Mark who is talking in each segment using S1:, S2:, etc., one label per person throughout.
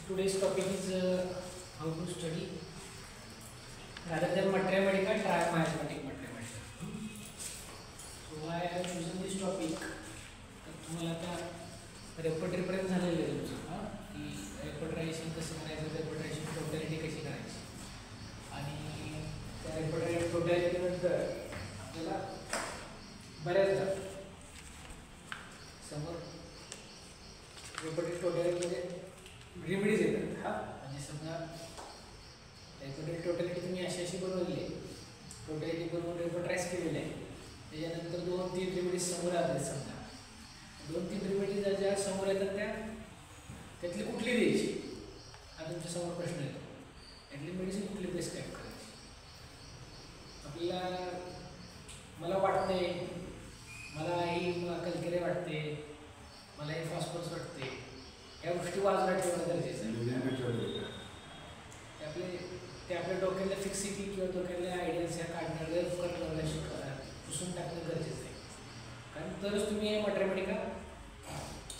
S1: Today's topic is how to study rather than mathematical, try mathematics. So why I have chosen this topic? तुम्हाला आता रेपर्टरीपर्यंत झालेलं आहे तुमचं की रेपर्टरायझेशन कसं करायचं, रेपर्टरायझेशन टोटॅलिटी कशी करायची आणि त्या रेपर्टरी टोटॅलिटीनंतर आपल्याला बऱ्याचदा समोर रेपर्टरी टोटॅलिटीमध्ये रेमेडीज येतात म्हणजे समजा रेपर्टरी टोटॅलिटी तुम्ही अशी बनवलेली आहे, टोटॅलिटी बनवून रेपर्टराईज केलेलं आहे, त्याच्यानंतर 2-3 रेमेडीज समोर आले. समजा 2-3 रेमेडीज ज्या समोर येतात त्यातली कुठली द्यायची हा तुमच्या समोर प्रश्न येतो. त्यातली मेडिसिन कुठली प्रिस्क्राईब करायची. आपल्याला मला वाटते, मला ही कलकेरे वाटते, मला हे फॉस्फरस वाटते, या गोष्टी बाजूला ठेवणं गरजेचं आहे. ते आपल्या डोक्यातल्या फिक्सिटी किंवा डोक्यातल्या आयडियाज ह्या काढणं, रफ करणं, पुसून टाकणं गरजेचं आहे. कारण तरच तुम्ही हे मॅथमॅटिका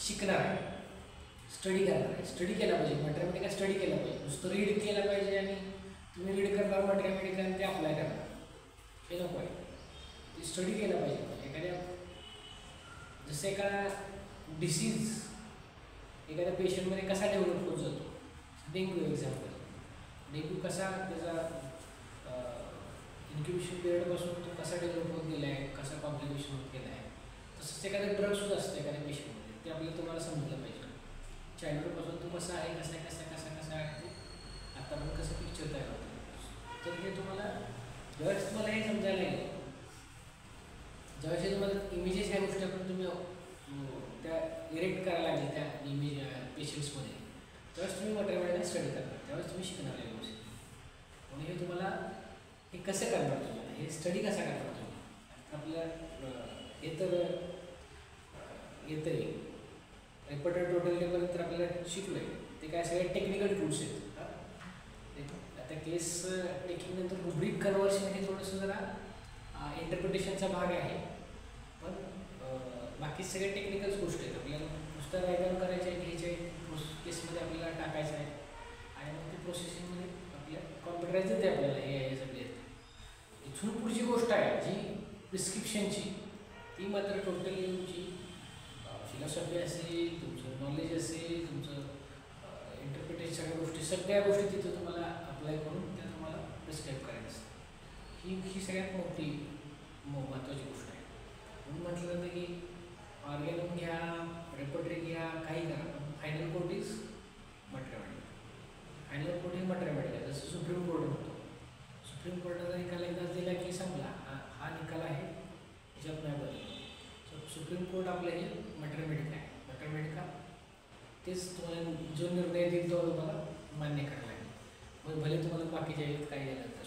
S1: शिकणार आहे, स्टडी करणार आहे. स्टडी केला पाहिजे, मॅथमॅटिका स्टडी केला पाहिजे. नुसतं रीड केलं पाहिजे आणि तुम्ही रीड करणार मॅथमॅटिका आणि ते अप्लाय करणार, हे नको आहे. ते स्टडी केलं पाहिजे. एखाद्या जसं एखादा डिसीज एखाद्या पेशंटमध्ये कसा डेव्हलप होत जातो. डेंग्यू एक्झाम्पल, डेंग्यू कसा त्याचा इन्क्युबेशन पिरियडपासून तो कसा डेव्हलप होत गेला आहे, कसा कॉम्प्लिकेशन होत गेला आहे. तसंच एखादं ड्रगसुद्धा असतं एखाद्या पेशंटमध्ये, ते आपल्याला तुम्हाला समजलं पाहिजे. चायल्डहूडपासून तो कसा आहे, कसा आहे, ते आता पण कसं पिक्चर तयार होतं. तर हे तुम्हाला ज्यावेळेस तुम्हाला हे समजायला येईल, ज्यावेळेस तुम्हाला इमेजेस ह्या गोष्टी आपण तुम्ही त्या इरेक्ट करायला लागेल त्या इमेज पेशंट्समध्ये, त्यावेळेस तुम्ही मॅथमॅटिक्स स्टडी करणार, त्यावेळेस तुम्ही शिकणार आहे गोष्टी. म्हणून हे तुम्हाला हे कसं करणार, तुम्हाला हे स्टडी कसा करणार तुम्ही. आपल्या हे तर येतं आहे रेपर्टरी टोटॅलिटीपर्यंत तर आपल्याला शिकलो आहे. ते काय सगळे टेक्निकल टूल्स आहेत. आता केस टेकिंगनंतर रुब्रिक कन्व्हर्शन हे थोडंसं जरा इंटरप्रिटेशनचा भाग आहे, पण बाकी सगळे टेक्निकल्स गोष्टी आहेत. आपल्याला नुसतं राईट डाऊन करायचं आहे, घ्यायचे आहे, केसमध्ये आपल्याला टाकायचं आहे आणि मग ते प्रोसेसिंगमध्ये आपल्या कॉम्प्युटराईज येते आपल्याला. हे सगळे येते. इथून पुढची गोष्ट आहे जी प्रिस्क्रिप्शनची, ती मात्र टोटली तुमची फिलॉसॉफी असेल, तुमचं नॉलेज असेल, तुमचं इंटरप्रिटेशन सगळ्या गोष्टी तिथं तुम्हाला अप्लाय करून त्या तुम्हाला प्रिस्क्राईब करायचं असतं. ही सगळ्यात मोठी महत्त्वाची गोष्ट आहे. म्हणून म्हटलं जातं की ऑर्गॅनिक घ्या, रेपर्टरी घ्या, काही करा, पण final court is mathematics. Final court is mathematics. जसं सुप्रीम कोर्ट होतो, सुप्रीम कोर्टाचा निकाल एकदाच दिला की संपला, हा निकाल आहे, ह्याच्यात नाही बदल. सुप्रीम कोर्ट आपलं हे मॅथमॅटिका आहे. मॅथमॅटिका तेच तुम्हाला जो निर्णय देईल तो तुम्हाला मान्य करायला लागेल. मग भले तुम्हाला बाकीच्या याच्यात काही झालं तर.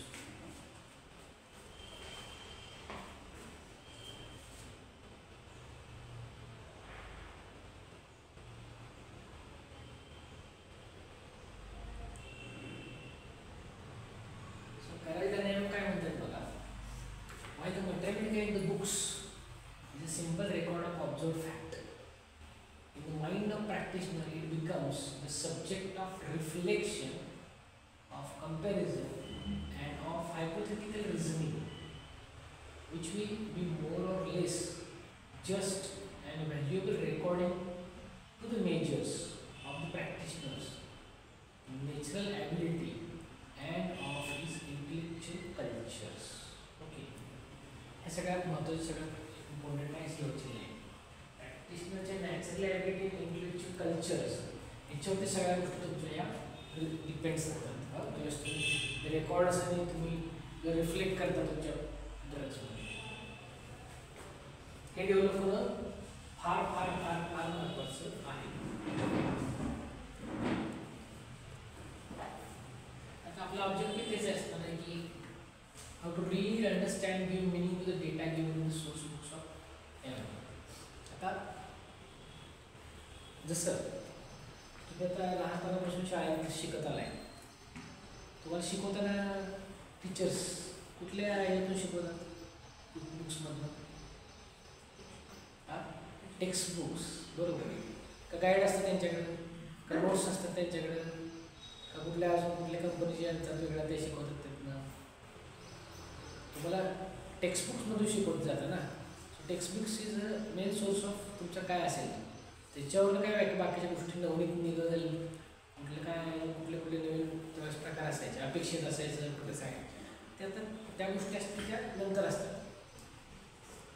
S1: करायचा नियम काय म्हणतात बघा. Why the mathematics in the books is a simple record of observed fact. In the mind of practitioner, it becomes the subject of reflection, of comparison, and of hypothetical reasoning, which will be more or less just an valuable recording to the measures of the practitioner's natural ability and of his intellectual cultures. Okay. हे सगळ्यात महत्त्वाचं, सगळ्यात important आहे शेवटचे आहे. प्रॅक्टिशनरच्या natural ability, intellectual cultures, याच्यावरती सगळ्या गोष्टी तुमच्या या डिपेंड्स करतात. तुम्ही रेकॉर्ड्स आणि तुम्ही रिफ्लेक्ट करता तुमच्या ड्रग्समध्ये, हे डेव्हलप होणं फार फार फार फार महत्त्वाचं आहे. आता आपलं ऑब्जेक्टिव्ह तेच असणार आहे की how to read, understand, give meaning to the data given in the source books of NLP. आता जसं तुम्ही आता लहानपणापासून शाळेत शिकत आलाय, तुम्हाला शिकवताना टीचर्स कुठल्या ह्यातून शिकवतात, बुक्समधनं, टेक्स्ट बुक्स बरोबर आहे का, गाईड असतात त्यांच्याकडे, का नोट्स असतात त्यांच्याकडे, कुठल्या अजून कुठल्या कंपनीचे यांचा वेगळा ते शिकवतात त्यातनं तुम्हाला टेक्स्टबुक्समधून शिकवत जातं ना. So textbooks is a main source of तुमचं काय असेल त्याच्यावरनं काय बाकीच्या गोष्टी नवीन निघल कुठले काय कुठले कुठले नवीन त्यावेळेस प्रकार असायचे अपेक्षित असायचं कुठं काय ते आता त्या गोष्टी असतात त्या नंतर असतात.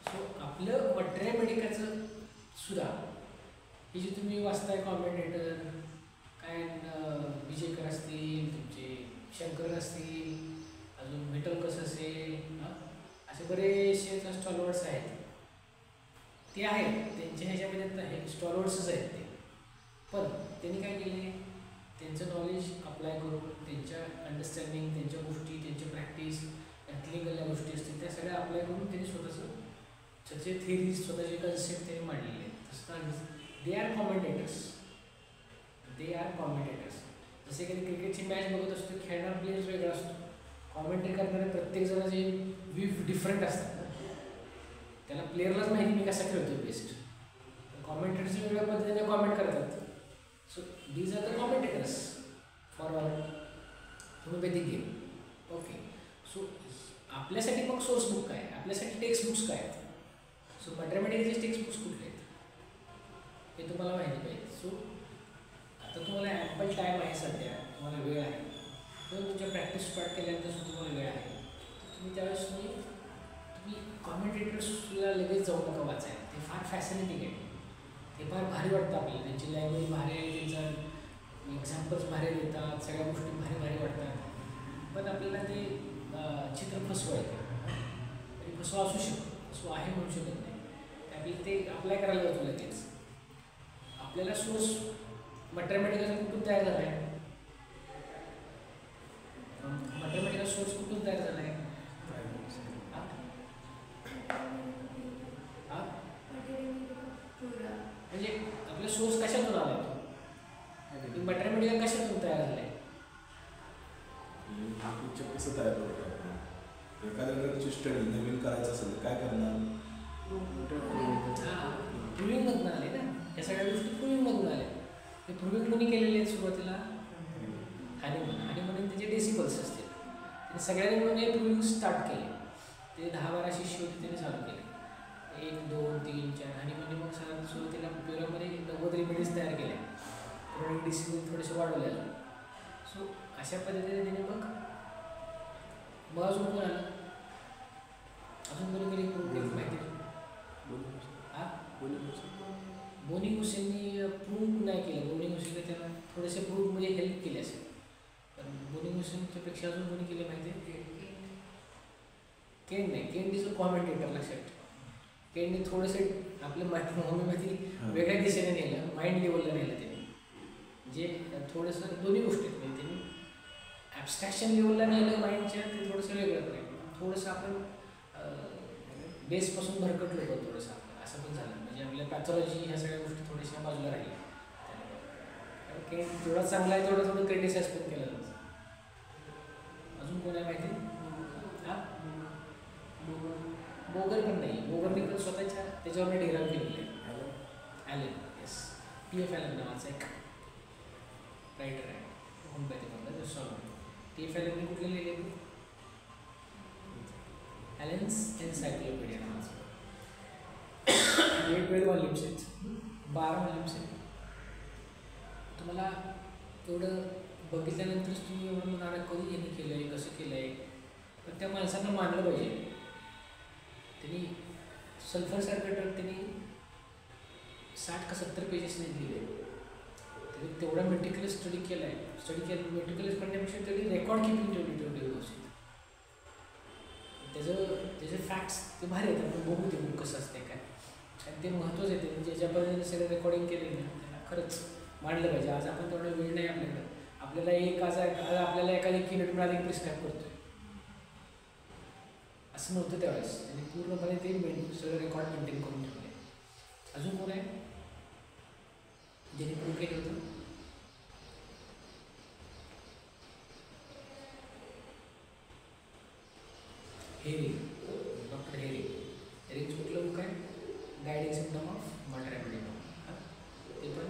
S1: सो आपलं मटेरियल सुद्धा हे जे तुम्ही वाचताय कॉमेंटेटर काय विजयकर असतील तुमचे शंकर असतील अजून मेटल कसं असेल असे बरेचसे स्टॉलवर्ड्स आहेत ते आहेत त्यांच्या ह्याच्यामध्ये हे स्टॉलवर्ड्सच आहेत ते. पण त्यांनी काय केले त्यांचं नॉलेज अप्लाय करून त्यांच्या अंडरस्टँडिंग त्यांच्या गोष्टी त्यांच्या प्रॅक्टिस त्यातल्या ज्या गोष्टी असतील त्या सगळ्या अप्लाय करून त्यांनी स्वतःचं त्याचे थिअरीज स्वतःचे कन्सेप्ट त्यांनी मांडलेले आहेत. तसं दे आर कॉमेंटेटर्स जसे कधी क्रिकेटची मॅच बघत असतो खेळणारा प्लेयर्स वेगळा असतो कॉमेंट्री करणारे प्रत्येक जणाचे व्ह्यू डिफरंट असतात ना त्याला प्लेअरलाच माहिती मी कसा खेळतो बेस्ट कॉमेंटेटर्स वेगळ्या पद्धतीने कॉमेंट करतात. So these are the commentators for all homeopathic game. Okay so आपल्यासाठी मग सोर्स बुक काय आपल्यासाठी टेक्स्ट बुक्स काय आहेत. सो मॅथमॅटिक्सचे टेक्स्ट बुक्स कुठले आहेत हे तुम्हाला माहिती पाहिजे. सो आता तुम्हाला ॲम्पल टाईम आहे सध्या तुम्हाला वेळ आहे तर तुमच्या प्रॅक्टिस स्टार्ट केल्यानंतर सुद्धा तुम्हाला वेळ आहे तुम्ही त्यावेळेस तुम्ही कॉमेंटेटर्सला लगेच जाऊ नका वाचायला ते फार फॅसिनेटिंग आहे ते फार भारी वाटतं आपल्याला त्यांची लँग्वेज भारी आहे त्यांचं एक्झाम्पल्स भारी देतात सगळ्या गोष्टी भारी भारी वाटतात पण आपल्याला ते चित्र फसवं येतं तरी फसवा असू शकतो फसवा आहे म्हणू शकत नाही आपल्याला ते अप्लाय करायला जातो लगेच. आपल्याला सोर्स मॅथमॅटिकल कुठून तयार झाला आहे मॅथमॅटिकल सोर्स कुठून तयार झाला आहे म्हणजे आपला सोर्स कशातून आला तो मॅथमॅटिकल कशातून तयार झाला आहे
S2: कसं तयार करतो आपण एखाद्या स्टडी नवीन करायचं असेल तर काय करणार
S1: प्रूव्हिंगमधून आले ना या सगळ्या गोष्टी प्रूव्हिंगमधून आल्या ते प्रूव्हिंग कोणी केलेले आहेत सुरुवातीला आणि म्हणून त्याचे डेसिबल्स असतील त्याने सगळ्यांनी म्हणून हे प्रूव्हिंग स्टार्ट केले ते 10-12 शिष्य होते त्यांनी चालू केले 1, 2, 3, 4 आणि म्हणजे मग सुरुवातीला प्युरामध्ये 90 रेमेडीज तयार केल्या थोडे डेसिबल थोडेसे वाढवले अजून. सो अशा पद्धतीने त्याने मग अजून कोण आलं अजून कोणी कधी प्रूव्ह माहिती बोनी हुसेननी प्रूव्ह नाही केलं बोनी हुसेनने त्यांना थोडेसे प्रूव्ह म्हणजे हेल्प केले असेल पण बोनी हुसेनच्या पेक्षा अजून कोणी केले माहिती आहे केन नाही केन इज अ कॉमेंटेटर लक्षात केनने थोडेसे आपलं होमिओपॅथी वेगळ्या दिशेने नेलं माइंड लेवलला नेलं त्यांनी जे थोडंसं दोन्ही गोष्टी आहेत म्हणजे त्यांनी ॲबस्ट्रॅक्शन लेवलला नेलं माइंडच्या ते थोडंसं वेगळं नाही थोडंसं आपण बेसपासून भरकटलो होतो थोडंसं आपलं असं पण झालं म्हणजे आपल्या पॅथॉलॉजी ह्या सगळ्या गोष्टी थोड्याशा बाजूला राहिल्या कारण जेवढा चांगला आहे तेवढं थोडं क्रिटिसाइज पण केलं जातं. अजून कोण आहे माहिती हां बोगर पण नाही बोगरने पण स्वतःच्या त्याच्यावर डेराव केलेले ॲलन येस TF ॲलन नावाचा एक रायटर आहे होमिओपॅथीमधला सॉल्व TF ॲलनने कुठले लिहिले ॲलन्स एन्सायक्लोपीडिया नावाचं 12 व्हॉल्यूम्स आहेत 12 व्हॉल्यूम्स आहेत. तुम्हाला एवढं बघितल्यानंतरच तुम्ही एवढं म्हणाला कधी यांनी केलं आहे कसं केलं आहे पण त्या माणसांना मानलं पाहिजे त्यांनी सल्फरसारखं ड्रग त्यांनी 60 का 70 पेजेसने दिले त्यांनी तेवढा मेटिक्युलस स्टडी केला आहे मेटिक्युलस म्हणण्यापेक्षा त्यांनी रेकॉर्ड किपिंग तेवढी व्यवस्थित त्याचे फॅक्ट्स ते भारी आहेत आपण बघू ते बुक कसं असते काय आणि ते महत्त्वाचं आहे ते म्हणजे ज्या पद्धतीने सगळं रेकॉर्डिंग केलेलं आहे त्याला खरंच मांडलं पाहिजे. आज आपण तेवढा वेळ नाही आपल्याला आज आपल्याला एखादी किनट मिळाली की प्रिस्क्राईब करतो असं नव्हतं त्यावेळेस त्यांनी पूर्णपणे ते सगळं रेकॉर्ड मेंटेन करून ठेवले. अजून कोण आहे ज्यांनी प्रूव्ह केलं होतं डॉक्टर हेरिंग कुठलं बुक आहे गायडिंग सिम्पटम ऑफ मल्टीरेमेडियम ते पण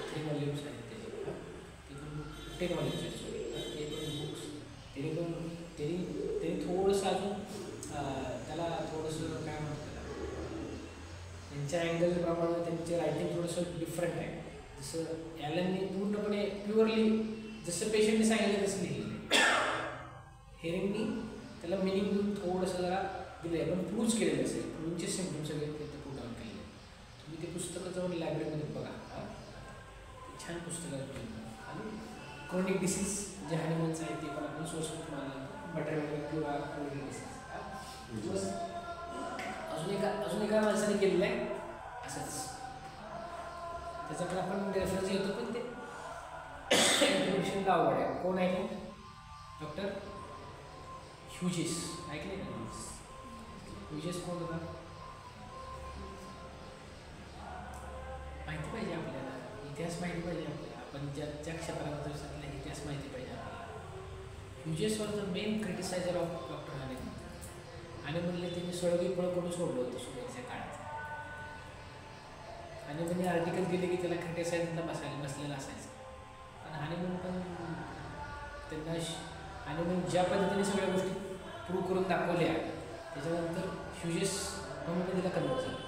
S1: 3 व्हॉल्यूम्स आहेत त्याचे ते पण 10 व्हॉल्यूम्स आहेत त्यांच्या अँगलप्रमाणे त्यांचे रायटिंग थोडंसं डिफरंट आहे. जसं ॲलननी पूर्णपणे प्युअरली जसं पेशंटने सांगितलं तसं लिहिलेलं आहे. हेरिंगनी त्याला मिनिंग देऊन थोडंसं जरा दिलं आहे, पण प्रूव्ह केलेलं असेल. प्रूव्हचे सिम्पटम सगळे तिथे प्रूव्ह डाऊन केलेले. तुम्ही ते पुस्तकं जाऊन लायब्ररीमध्ये बघा. छान पुस्तकं आणि क्रोनिक डिसीज जे हॅनिमल्स आहेत ते पण आपण सोर्स बुक मानला बटरवेल किंवा क्रोनिक डिसीज. अजून एका माणसाने केलेलं आहे असंच. त्याचा पण आपण रेफरन्स घेतो, पण ते इंट्रोडक्शन अवघड आहे. कोण आहे तो? Doctor Hughes. ऐकले ना? ह्युजेस कोण होता? माहिती पाहिजे आपल्याला, इतिहास माहिती पाहिजे आपल्याला. आपण ज्या क्षेत्रामध्ये त्यातला इतिहास माहिती पाहिजे आपल्याला. Hughes was the main criticizer of doctor Hahnemann. आणि म्हणले त्यांनी सळगी फळं करून सोडलं होतं सुरुवातीच्या काळात. आणि त्यांनी आर्टिकल दिले की त्याला क्रिटिसाइजला बसलेलं असायचं. पण हॅनिमल पण त्यांना हॅनिमल ज्या पद्धतीने सगळ्या गोष्टी प्रूव्ह करून दाखवल्या त्याच्यानंतर ह्युजेस होमिओपॅथीला कन्वर्ट झालं.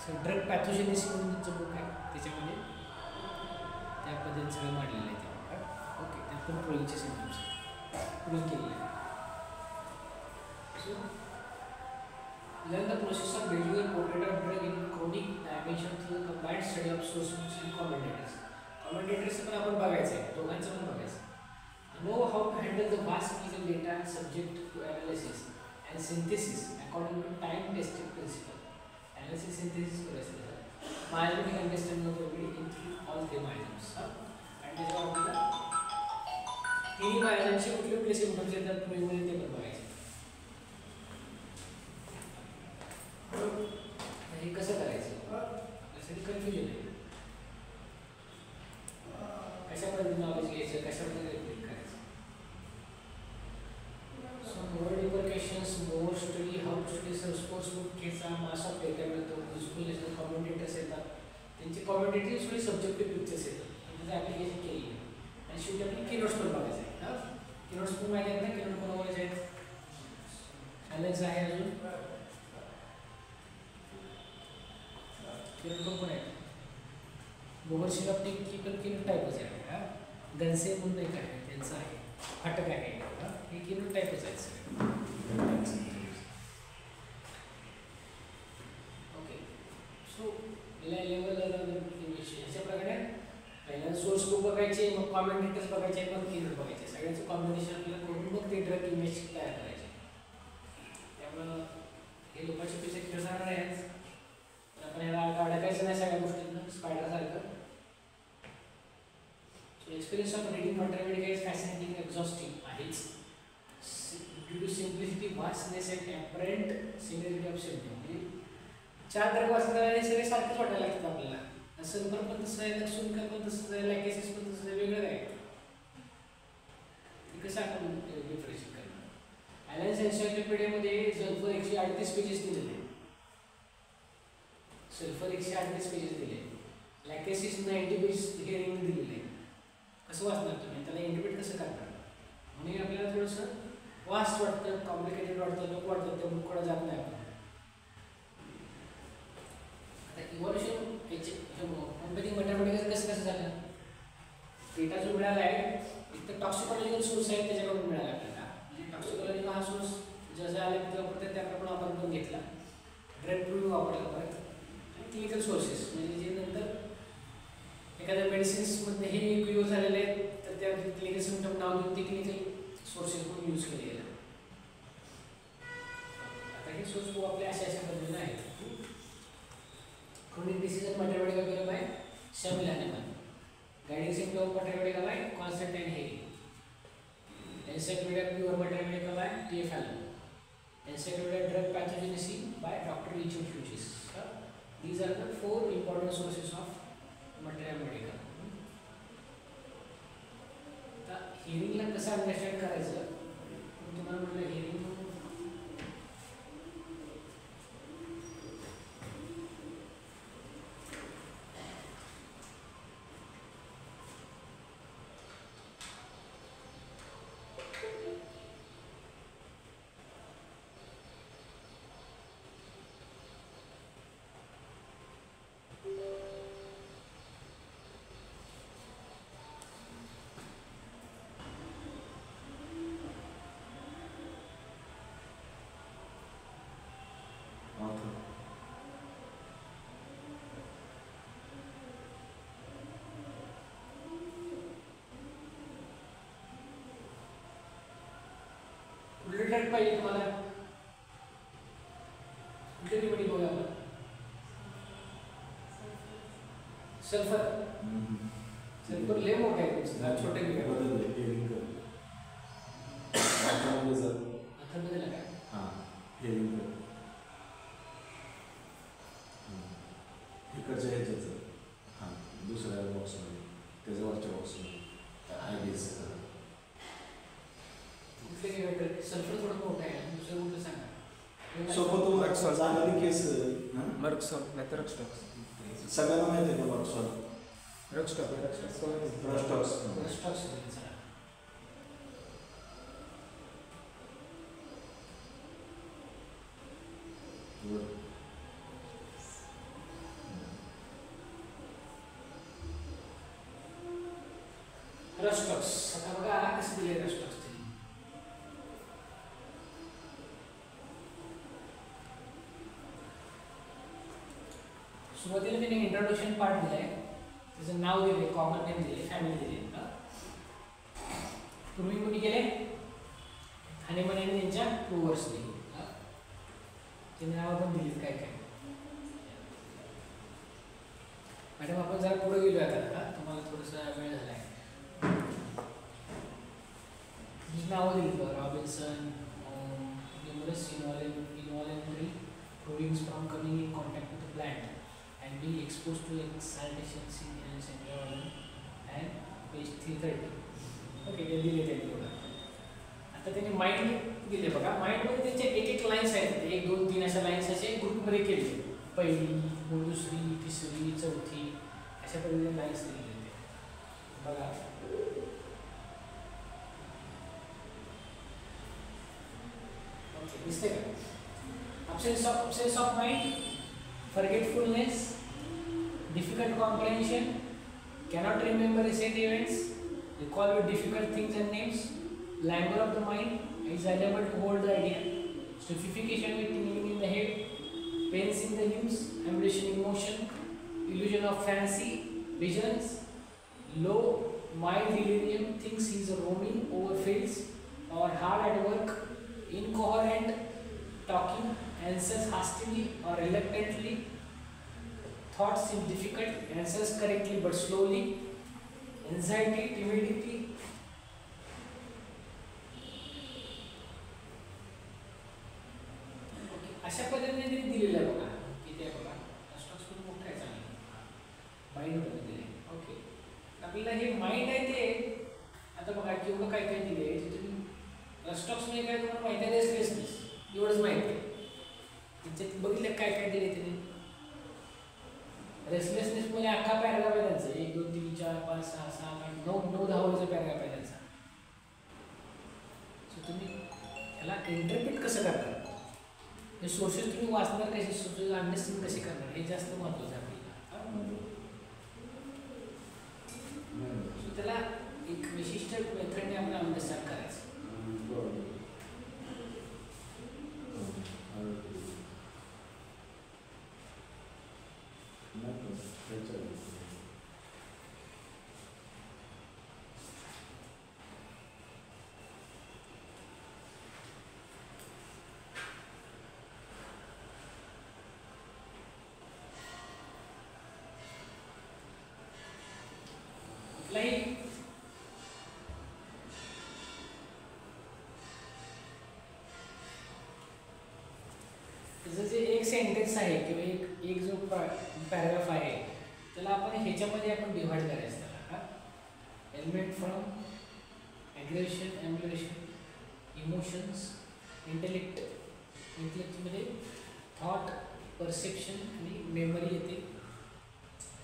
S1: सो ड्रग पॅथोजेनिसिस म्हणून तुमचं बुक आहे, त्याच्यामध्ये त्या पद्धतीने सगळं मांडलेलं आहे ते. ओके, त्यात पण प्रोईंगचे सिम्पटम्स प्रूव्ह केलेले आहे. So, learn the process of building a portrait of drug in chronic dimension through the combined study of source books and commentators. Commentators पण आपण बघायचं आहे, दोघांचं पण बघायचं. Know how to handle the vast clinical data subject to analysis and synthesis according to time-tested principle. Analysis synthesis करायचं. Myotic understanding of the body in all three myomes. आणि त्याच्यावर आपल्याला तिन्ही myomes कुठले कुठले सिम्पटम्स येतात तुम्ही ते पण बघायचे. हे कसं करायचं? यासाठी कन्फ्युजन आहे. कशा पद्धतीने नॉलेज घ्यायचं, कशा पद्धतीने रिपीट करायचं. So more repercussions, more study, how to study sports book घ्यायचा, मास ऑफ डेटा मिळतो, युजफुल कॉमेंटेटर्स येतात. त्यांचे कॉमेंटेटरी थोडी सब्जेक्टिव्ह पिक्चर्स येतात. त्याचं ॲप्लिकेशन केली आहे. आणि शेवटी आपली कीनोट्स पण बघायचं आहे. कीनोट्स पण माहिती आहेत ना? कीनोट पण बघायचे आहेत. ॲलेक्स आहे अजून किरण पण आहे. गोबर शिलापटी पण किरण टाईपच आहे. गनसे म्हणून एक आहे, त्यांचं आहे. फाटक आहे. हे किरण टाईपच आहेत सगळे. ओके, सो लेवल ह्याच्या प्रकारे पहिल्यांदा सोर्स बुक बघायचे, मग कॉमेंटेटर्स बघायचे, मग किरण बघायचे. सगळ्यांचं कॉम्बिनेशन आपल्याला करून मग ते ड्रग इमेज तयार करायचे. त्यामुळं हे लोकांचे पैसे खेळ जाणार आहेत. आपण ह्याला अडकायचं नाही सगळ्या गोष्टींना स्पायडर सारखं. So experience of reading material is fascinating, exhausting आहेच. Due to simplicity, vastness and apparent similarity of symptom. म्हणजे 4 ड्रग वाचताना हे सगळे सारखेच वाटायला लागतात आपल्याला. सल्फर पण तसं आहे, लक्सुनिका पण तसंच आहे, लॅकेसिस पण तसं आहे, वेगळं आहे. हे कसं आपण डिफरेन्शिएट करणार? ॲलायन्स एन्सायक्लोपीडियामध्ये सल्फर 138 पेजेस दिलेले आहे. सल्फर 138 पेजेस दिले. लॅकेसिस 90 पेजेस हेरिंग दिलेले आहे. कसं वाचणार तुम्ही? त्याला इंटरप्रिट कसं करणार? म्हणून आपल्याला थोडंसं वास्ट वाटतं, कॉम्प्लिकेटेड वाटतं, नको वाटतं, त्या बुककडे जात नाही आपण. आता इव्हॉल्युशन होमिओपॅथिक मॅथमॅटिक्स कसं झालं? डेटा जो मिळाला आहे एक तर टॉक्सिकॉलॉजिकल सोर्स आहे त्याच्याकडून मिळाला आपल्याला. म्हणजे टॉक्सिकॉलॉजिकल हा सोर्स जसं आला की वापरतात त्याप्रमाणे आपण पण घेतला. ड्रग प्रूव्ह वापरला परत. क्लिनिकल सोर्सेस म्हणजे जे नंतर एखाद्या मेडिसिन्समध्ये हे यूज झालेले आहेत तर त्या क्लिनिकल सिम्पटम नाव देऊन ते क्लिनिकल सोर्सेस म्हणून यूज केले गेले. आता हे सोर्स खूप आपल्या अशा पद्धतीने आहेत. क्रोनिक डिसीज ऑफ मॅथमॅटिकल केलं by Samuel Hahnemann. Guiding symptom of mathematical by Constantine हेरी. Encyclopedia pure mathematical by T F. Allen. Encyclopedia drug pathogenesy by doctor Richard Hughes. These are the 4 important sources of mathematical. आता हिअरिंगला कसं understand करायचं? तुम्हाला म्हटलं hearing कुठले remedy बघा आपण sulphur sulphur लय मोठा आहे तुमचं छोटे आता बदलला काय
S2: हां हेलिंग इकडच्या ह्याच्याचं हां दुसऱ्या बॉक्समध्ये त्याच्या वरच्या बॉक्समध्ये
S1: सल्फर थोडं मोठं आहे दुसरं कुठं सांगा
S2: सोबत तुम्हाला चांगली केस
S3: मर्कसॉल नाही तर रक्स्टॉक्स
S2: सगळ्यांना माहिती आहे का मर्कसॉल
S3: रक्स्टॉक्स
S1: रस्टॉक्स आता बघा कसं दिले रस्टॉक्स सुरुवातीला त्याने इंट्रोडक्शन पार्ट दिलाय त्याचं नाव दिले कॉमन नेम दिले फॅमिली दिले पूर्वी कोणी केले हानेमन यांनी त्यांच्या प्रूव्हर्स दिले ते नाव पण दिलीत काय काय मॅडम आपण जरा पुढे गेलो आता तुम्हाला थोडासा वेळ झालाय नावं दिली Robinson numerous involuntary provings from coming in contact with the plant and being exposed to excitation in its environment and page 330 okay ते दिले त्यांनी बघा आता त्यांनी माइंड दिले बघा माइंडमध्ये त्यांचे एक एक लाईन्स आहेत 1 2 3 अशा लाईन्स असे ग्रुपमध्ये केले पहिली दुसरी तिसरी चौथी अशा पद्धतीने लाईन्स दिलेले बघा दिसते का absence of mind forgetfulness difficult comprehension cannot remember recent events recall with difficult things and names languor of the mind is unable to hold the idea stupefaction with tingling in the head pains in the limbs ambulation in motion illusion of fancy visions low mild delirium thinks he is roaming over fields or hard at work incoherent talking answers hastily or reluctantly thoughts seem difficult answers correctly but slowly anxiety timidity अशा पद्धतीने त्यांनी दिलेलं आहे बघा किती आहे बघा stocks खूप मोठा आहे चांगला माइंड दिले ओके आपल्याला हे माइंड आहे ते आता बघा केवढं काय काय दिले स्टॉक्स मध्ये काय तुम्हाला माहिती आहे रेस्टलेसनेस एवढंच माहिती आहे त्याच्यात बघितलं काय काय दिले त्याने रेस्टलेसनेस मध्ये अख्खा पॅराग्राफ आहे त्यांचा 1 2 3 4 5 6 7 8 9 9 10 वरचा पॅराग्राफ आहे त्यांचा सो तुम्ही याला इंटरप्रिट कसं करणार हे सोर्सेस तुम्ही वाचणार कसे सोर्सेस अंडरस्टँड कसे करणार हे जास्त महत्त्वाचं आहे आपल्याला सो त्याला एक विशिष्ट मेथडने आपण अंडरस्टँड करायचं जे एक सेंटेन्स आहे किंवा एक जो पॅराग्राफ आहे त्याला आपण ह्याच्यामध्ये आपण डिव्हाइड करायचं त्याला element from aggression emulation emotions इंटेलेक्टमध्ये थॉट परसेप्शन आणि मेमरी येते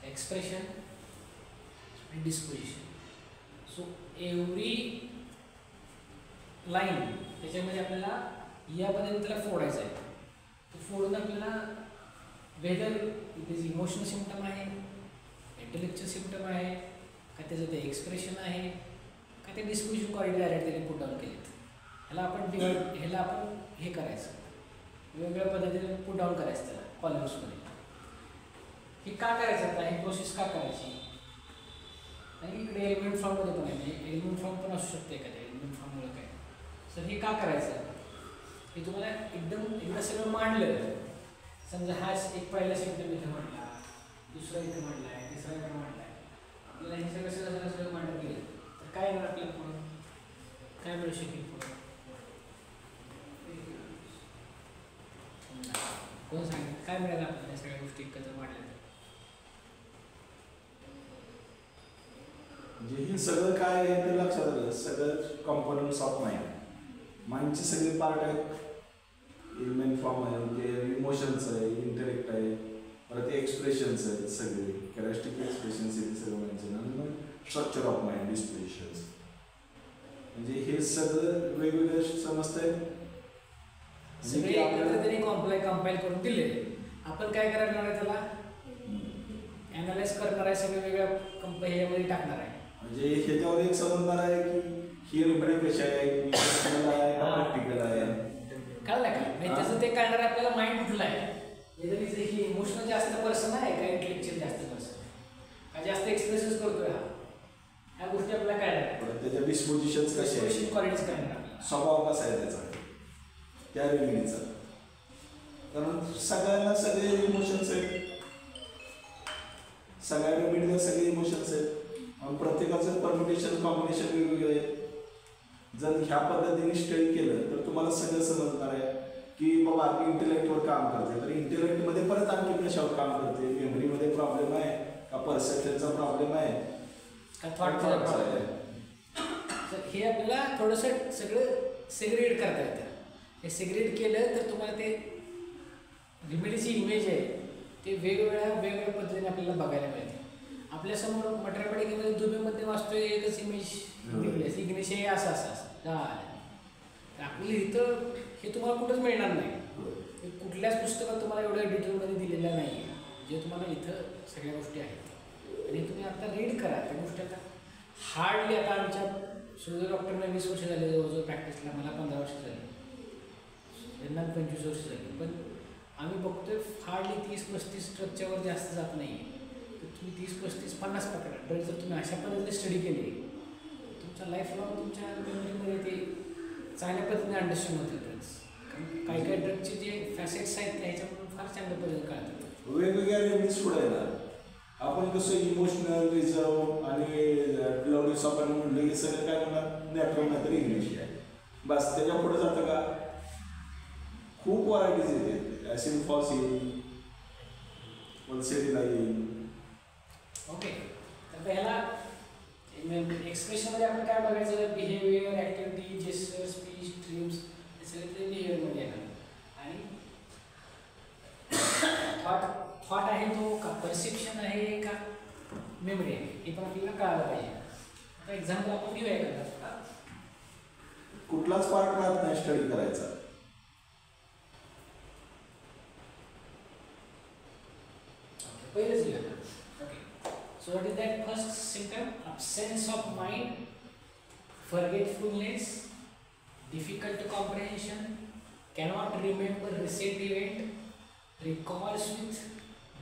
S1: एक्सप्रेशन आणि डिस्पोजिशन सो एव्हरी लाईन त्याच्यामध्ये आपल्याला यापर्यंत त्याला फोडायचं आहे फोडून आपल्याला वेदर इथे इमोशनल सिम्पटम आहे इंटेलेक्च्युअल सिम्पटम आहे का त्याचं ते एक्सप्रेशन आहे का ते डिस्पोजिशन कॉर्डिनेट डायरेक्ट त्याने पुट डाऊन केलेत ह्याला आपण ह्याला आपण हे करायचं वेगवेगळ्या पद्धतीने पुट डाऊन करायचं त्याला कॉलम्समध्ये हे का करायचं आता ही प्रोसेस का करायची आणि इकडे एलिमेंट फॉर्ममध्ये पण आहे म्हणजे एलिमेंट फॉर्म पण असू शकते एखाद्या एलिमेंट फॉर्ममुळे काय सर हे का करायचं हे तुम्हाला एकदम एकदा सगळं मांडलं समजा हा एक पहिला सिम्पटम इथे म्हटला, दुसरा इथे म्हटलाय, तिसरा इथे म्हटलाय, आपल्याला हे सगळं मांडत गेलं तर काय येणार आपल्याला पुढं, काय मिळू शकेल पुढं? कोण सांगेल काय मिळेल आपल्याला या सगळ्या गोष्टी एकत्र वाढल्या तर?
S2: म्हणजे हे सगळं काय आहे ते लक्षात आलं, सगळं कॉम्पोनंट्स ऑफ माइंड. माइंडचे सगळे पार्ट आहेत. मेन फॉर्म आहे, ते इमोशन्स आहे, इंटेलेक्ट आहे, परत ते एक्सप्रेशन्स आहेत सगळे, कॅरेक्टरिस्टिक एक्सप्रेशन्स आहेत सगळं माइंडचे, आणि मग स्ट्रक्चर ऑफ माइंड, डिस्पोजिशन्स. म्हणजे हे सगळं वेगवेगळे समजतंय.
S1: सगळे एकत्र त्यांनी कंपाईल करून दिले. आपण काय करणार आहे, त्याला अनालाइज करणार आहे, सगळे वेगळ्या ह्याच्यामध्ये टाकणार आहे.
S2: म्हणजे ह्याच्यावर एक समजणार आहे की ही रेमेडी कशी आहे, प्रॅक्टिकल आहे,
S1: कळलं का? म्हणजे त्याचं ते कळणार आहे आपल्याला माइंड कुठलं आहे. ही इमोशनल जास्त पर्सन आहे का इंटेलेक्च्युअल जास्त पर्सन का जास्त एक्सप्रेशन्स करतोय हा, ह्या गोष्टी आपल्याला कळणार आहे.
S2: त्याच्या डिस्पोजिशन्स कसे आहेत,
S1: क्वालिटीज कळणार आपल्याला,
S2: स्वभाव कसा आहे त्याचा, त्या रेमेडीचा. कारण सगळ्यांना सगळे इमोशन्स आहेत, सगळ्या रेमेडीला सगळे इमोशन्स आहेत, आणि प्रत्येकाचं परम्युटेशन कॉम्बिनेशन वेगवेगळे आहे. जर ह्या पद्धतीने स्टडी केलं तर तुम्हाला सगळं समजणार आहे की बाबा आपली इंटेलेक्टवर काम करते, तर इंटेलेक्टमध्ये परत आणखी कशावर काम करते, मेमरीमध्ये प्रॉब्लेम आहे का, परसेप्शनचा प्रॉब्लेम आहे
S1: का, थॉटचा प्रॉब्लेम आहे. हे आपल्याला थोडंसं सगळं सेग्रिगेट करता येतं. हे सेग्रिगेट केलं तर तुम्हाला ते रेमेडीची इमेज आहे ते वेगवेगळ्या पद्धतीने आपल्याला बघायला मिळते. आपल्यासमोर मटेरियल दुबईमध्ये वाचतोय एकच इमेज, इग्निश हे असं आपल्याला इथं हे तुम्हाला कुठंच मिळणार नाही. कुठल्याच पुस्तकात तुम्हाला एवढ्या डिटेलमध्ये दिलेलं नाही आहे जे तुम्हाला इथं सगळ्या गोष्टी आहेत. आणि तुम्ही आता रीड करा त्या गोष्टी. आता हार्डली आता आमच्या सूर्य डॉक्टरना 20 वर्ष झाले जवळजवळ प्रॅक्टिसला, मला 15 वर्ष झाली, त्यांना 25 वर्ष झाली. पण आम्ही बघतोय हार्डली 30-35 स्ट्रक्चरवर जास्त जात नाही आहे. तर तुम्ही 30-35-50 पकडा. ड्रग जर तुम्ही अशा पद्धतीने स्टडी केली तुमच्या लाईफ लॉंग तुमच्या मेमरीमध्ये ते चांगल्या पद्धतीने अंडरस्टँड होते ड्रग्स. कारण काही ड्रगचे जे फॅसेट्स आहेत त्याच्यामधून फार चांगल्या पद्धतीने कळतात.
S2: वेगवेगळ्या रेमेडीज सोडायला आपण कसं इमोशनल, रिझर्व आणि लवलीस आपण म्हणलं की सगळं काय म्हणणार नॅटरल नाही तर इंग्लिश आहे बस. त्याच्या पुढे जातं का खूप व्हरायटीज येते, ॲसिड फॉस येईल, पल्सेरीला येईल.
S1: ओके, तर ह्याला एक्सप्रेशनमध्ये आपण काय बघायचं, behaviour, activity, gesture, speech, dreams हे सगळे ते बिहेवियरमध्ये येणार. आणि थॉट आहे तो का, परसेप्शन आहे का, मेमरी आहे, हे पण आपल्याला कळायला पाहिजे. आता एक्झाम्पल आपण घेऊया का,
S2: कुठलाच पार्ट राहत नाही स्टडी करायचा.
S1: पहिलेच घेऊया. Okay, so what is that first symptom? absence of mind, forgetfulness, difficult comprehension, cannot remember recent event, recalls with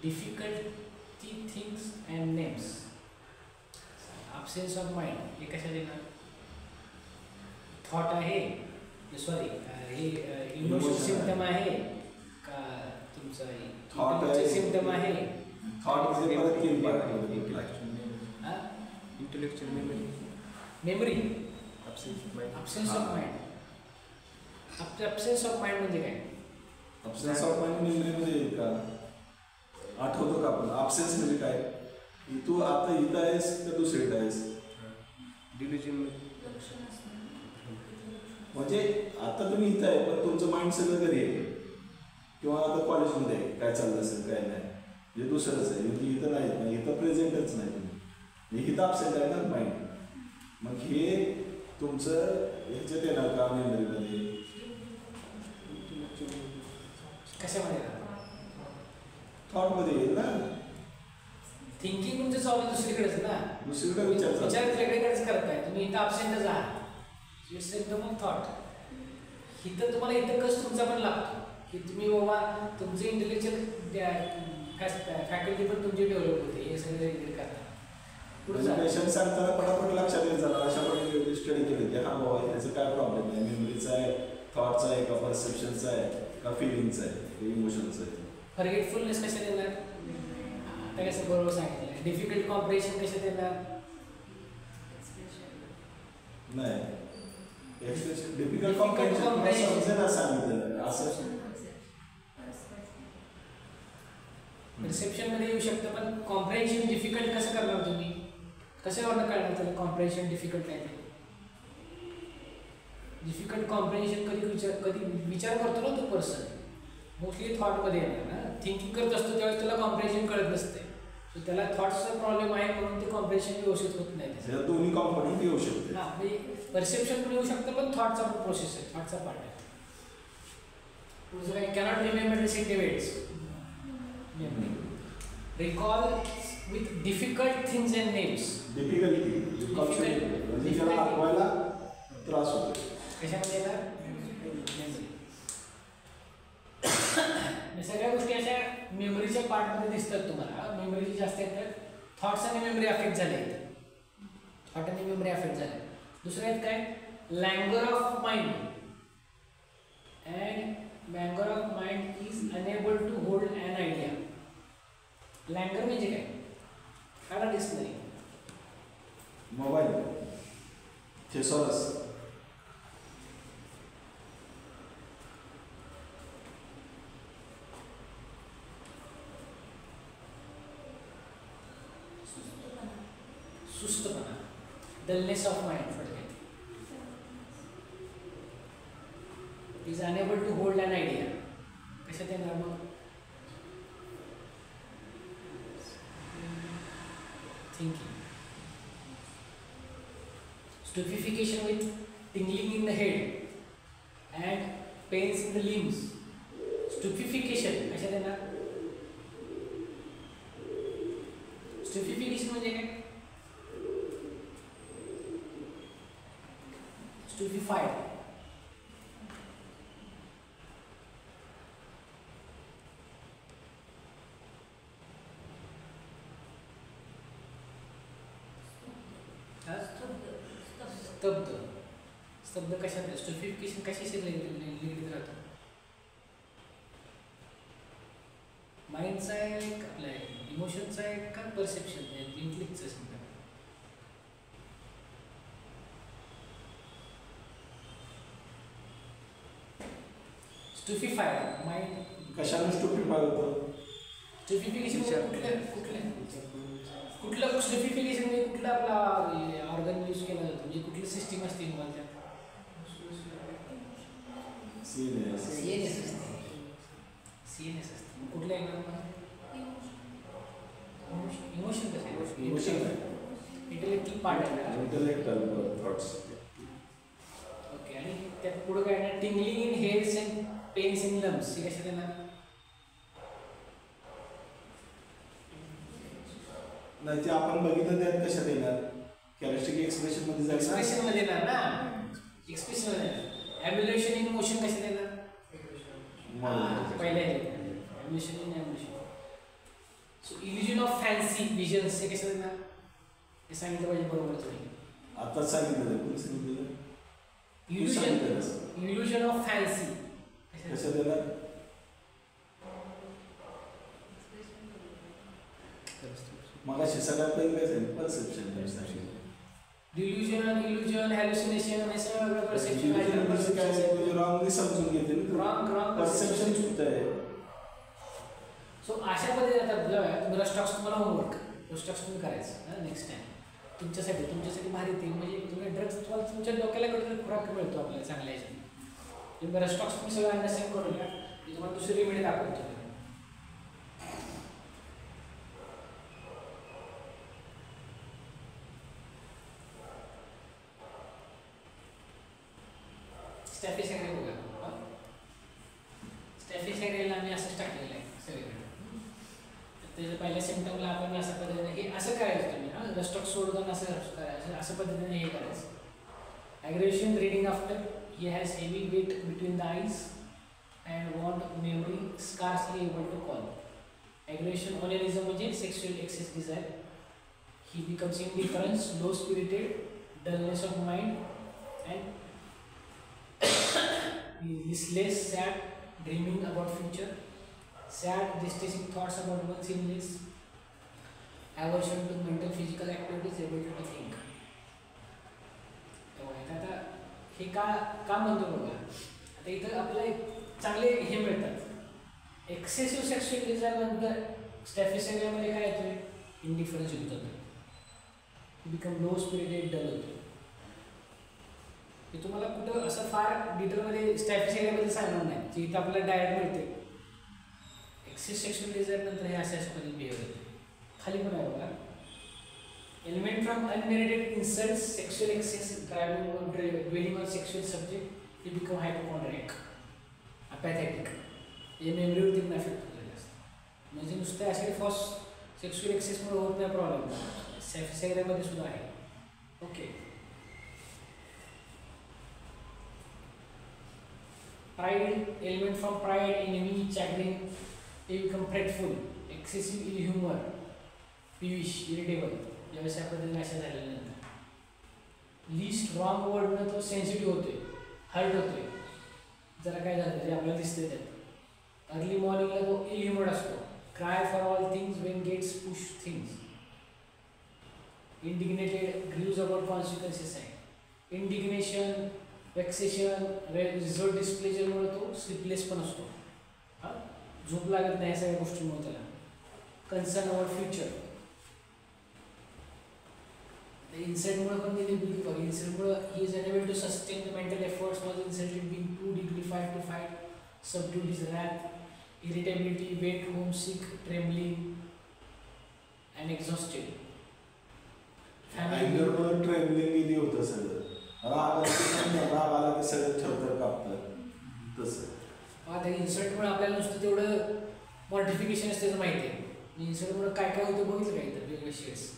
S1: difficulty things and names. absence of mind हे कशा देणार? थॉट आहे, सॉरी हे इमोशनल सिम्पटम आहे का, तुमचा थॉट सिम्पटम आहे.
S2: Thought म्हणजे परत तीन part,
S3: intellectual
S1: memory,
S3: absence
S1: of mind. absence of mind म्हणजे काय?
S2: absence ऑफ माइंड मेमरीमध्ये येईल का, आठवतो का आपण? absence म्हणजे काय, तू आता इथं आहेस का दुसरीकडे आहेस.
S3: डिल्युजन
S2: म्हणजे आता तुम्ही इथं आहे पण तुमचं माइंड सगळं घरी आहे किंवा आता कॉलेजमध्ये आहे, काय चाललं असेल काय नाही, म्हणजे दुसरंच आहे. म्हणजे इथं नाही, इथं प्रेझेंटच नाही तुम्ही, इथं अपसेंट आहे ना माइंड. मग हे तुमचं ह्याच्यात येणार का मेमरीमध्ये,
S1: कशामध्ये?
S2: थॉटमध्ये येईल ना.
S1: थिंकिंग तुमचं चालू दुसरीकडेच ना,
S2: दुसरीकडे विचार
S1: वेगळीकडेच करताय तुम्ही, इथं अपसेंटच आहात. इट्स एकदम थॉट. इथं तुम्हाला इथं कस तुमचा पण लागतो की तुम्ही बाबा तुमचे इंटेलेक्च्युअल फॅकल्टी पण तुमची डेव्हलप होते, हे सगळे वेगळे करता.
S2: पेशंट सांगताना पटापट लक्षात येत जाणार अशा पद्धतीने स्टडी केली की हा बाबा ह्याचं काय प्रॉब्लेम आहे, मेमरीचा आहे, थॉटचा आहे का, परसेप्शनचा आहे का, फिलिंगचा आहे, इमोशनचा आहे.
S1: फॉरगेटफुलनेस कशात येणार? आता कसं बरोबर सांगितलं. डिफिकल्ट कॉम्प्रिहेन्शन कशात येणार?
S2: नाही एक्सप्रेशन डिफिकल्ट कॉम्प्रिहेन्शन समजेल सांगितलं असं
S1: रिसेप्शन मध्ये येऊ शकतं, पण कॉम्प्रिहेन्शन डिफिकल्ट कसं करणार तुम्ही? कशावरनं कळणार त्याला कॉम्प्रिहेन्शन डिफिकल्ट आहे ते? डिफिकल्ट कॉम्प्रिहेन्शन कधी विचार करतो ना तो पर्सन, मोस्टली थॉटमध्ये येणार ना, थिंकिंग करत असतो त्यावेळेस त्याला कॉम्प्रिहेन्शन कळत नसते. सो त्याला थॉट्सचा प्रॉब्लेम आहे म्हणून ते कॉम्प्रिहेन्शन व्यवस्थित होत नाही.
S2: दोन्ही कॉम्पोनंट येऊ शकते.
S1: हां, म्हणजे परसेप्शन पण येऊ शकतं, पण थॉटचा पण प्रोसेस आहे, थॉटचा पार्ट आहे. दुसरं काय? Cannot remember recent events. Recall with difficult things and names.
S2: Difficulty म्हणजे त्याला आठवायला त्रास होतो.
S1: कशामध्ये येणार? सगळ्या गोष्टी अशा मेमरीच्या पार्टमध्ये दिसतात तुम्हाला. मेमरी जास्त येतात. थॉट्स आणि मेमरी अफेक्ट झाले. थॉट आणि मेमरी अफेक्ट झाले. दुसरं आहेत काय? Languor of mind. And languor of mind is unable to hold an idea. Languor म्हणजे काय? काढा डिक्शनरी.
S2: मोबाईल, थेसॉरस,
S1: सुस्तपणा, dullness of mind, is unable to hold an idea. कशात येणार मग? Thinking. Stupefaction with tingling in the head and pains in the limbs. Stupefaction कशात येणार? स्टुपिफिकेशन म्हणजे काय? Stupefied. स्तब्ध. स्तब्ध कशात आहे? स्टुपिफिकेशन कशाशी रिलेटेड राहतं? माइंडचा आहे आपल्या इमोशनचा आहे का परसेप्शन आहे? इंटेलेक्टचं समजा. स्टुपिफाईड माइंड
S2: कशाने स्टुपिफाय होतं?
S1: स्टुपिफिकेशन कुठलं स्टुपिफिकेशन म्हणजे कुठला आपला ऑर्गन यूज केला जातो, म्हणजे कुठली सिस्टीम असते इन्व्हॉल्व त्यात? सीएनएस असते. सीएनएस असते. कुठल्या इमोशन कसं आहे? इंटेलेक्चुअल पार्ट आहे ना,
S2: इंटेलेक्चुअल थॉट्स.
S1: ओके. आणि त्यात पुढे काय आहे? Tingling in heads and pains in limbs. हे कशात येणार?
S2: नाही ते आपण बघितलं त्यात कशात येणार? कॅरेक्टरिस्टिक एक्सप्रेशन मध्ये जाईल.
S1: एक्सप्रेशन मध्ये येणार ना. एक्सप्रेशन मध्ये. एम्युलेशन इन मोशन कशात येणार? पहिले emulation in emulation. So illusion of fancy visions हे कशात येणार? हे सांगितलं पाहिजे बरोबर तुम्ही.
S2: आता सांगितलं कोणी सांगितलं?
S1: इल्युजन ऑफ फॅन्सी
S2: कशात येणार? मगाशी सगळ्यात पहिलं काय सांगितलं? परसेप्शन.
S1: डिल्युजन, इल्युजन, हॅल्युसिनेशन हे सगळं परसेप्शन
S2: आहे. रॉंगली समजून घेते.
S1: रॉंग
S2: परसेप्शन चुकतं आहे.
S1: सो अशा पद्धतीने आता तुम्हाला स्टॉक्स तुम्हाला होमवर्क स्टॉक्स तुम्ही करायचं नेक्स्ट टाइम तुमच्यासाठी भारी ते म्हणजे तुम्ही ड्रग्स तुम्हाला तुमच्या डोक्याला कुठेतरी खुराक मिळतो आपल्याला चांगल्या याच्यात. तुम्ही स्टॉक्स तुम्ही सगळं अंडरस्टँड करून घ्या. मी तुम्हाला दुसरी रेमेडी दाखवतो. स्टॅफी सगळे बघा. स्टॅफी सगळ्याला आम्ही असंच टाकलेलं आहे सगळीकडे. त्याच्या पहिल्या सिम्पटमला आपण असं पद्धतीने हे असं करायचं तुम्ही हां रस्टॉक सोडून असं करायचं असं पद्धतीने हे करायचं. Aggression reading after he has heavy weight between the eyes and want memory scarcely able to call. Aggression oneirism म्हणजे sexual excess desire. He becomes indifference, low spirited, dullness of mind and listless, sad, dreaming about future, sad, distressing thoughts about one's illness, aversion to mental physical activities, ability to think. आता हे का म्हणतो बघा, आता इथं आपले चांगले हे मिळतात. एक्सेसिव्ह सेक्शुअल डिझायर नंतर स्टॅफिसेरियामध्ये काय येतोय, इंडिफरन्स येऊन जातो, बिकम लो स्पिरिटेड, डल होतो. हे तुम्हाला कुठं असं फार डिटेलमध्ये स्टॅफिसेरियामध्ये सांगणार नाही, जे इथं आपल्याला डायरेक्ट मिळते. एक्सेस सेक्शुअल डिझायर नंतर हे अशा पद्धतीने बिहेव होते. खाली पण आहे बघा, element from unmerited insults, sexual excess, driving on dwelling on sexual subject, he become hypochondriac, apathetic. हे मेमरीवरती पण इफेक्ट झालेलं असतं. म्हणजे नुसतं ॲसिड फॉस्ट सेक्शुअल एक्सेसमुळे होत नाही प्रॉब्लेम, स्टॅफिसेरियामध्ये सुद्धा आहे. Okay. Pride, element from pride, envy, chagrin, they become fretful, excessive ill humor, peevish, irritable. यावेळेस या पद्धतीने अशा झालेल्यानंतर लिस्ट रॉंग वर्डनं तो सेन्सिटिव्ह होतोय, हर्ट होतोय, जरा काय झालं जे आपल्याला दिसतंय त्यात. अर्ली मॉर्निंगला तो इल ह्युमर्ड असतो, cry for all things when gets push things, indignated, grieves about consequences आहे. इंडिग्नेशन, वेक्सेशन, रिझल्ट डिस्प्लेजरमुळे तो स्लीपलेस पण असतो, हां, झोप लागत नाही सगळ्या गोष्टींमुळे त्याला. कन्सर्न अबाउट फ्युचर, इन्सल्टमुळे पण ते निगेटिव्ह बघा, इन्सल्टमुळे he is unable to sustain the mental efforts, was insulted being too dignified to fight, subdued his wrath, irritability, wait, home sick, trembling and exhausted.
S2: अँगरमुळे ट्रेम्बलिंग इथे होतं सगळं, राग आला की सगळं ठरतर कापतात तसं.
S1: आता इन्सल्टमुळे आपल्याला नुसतं तेवढं मॉडिफिकेशन त्याचं माहिती आहे, इन्सल्टमुळे काय काय होतं बघितलं काय तर वेगवेगळे शेड्स.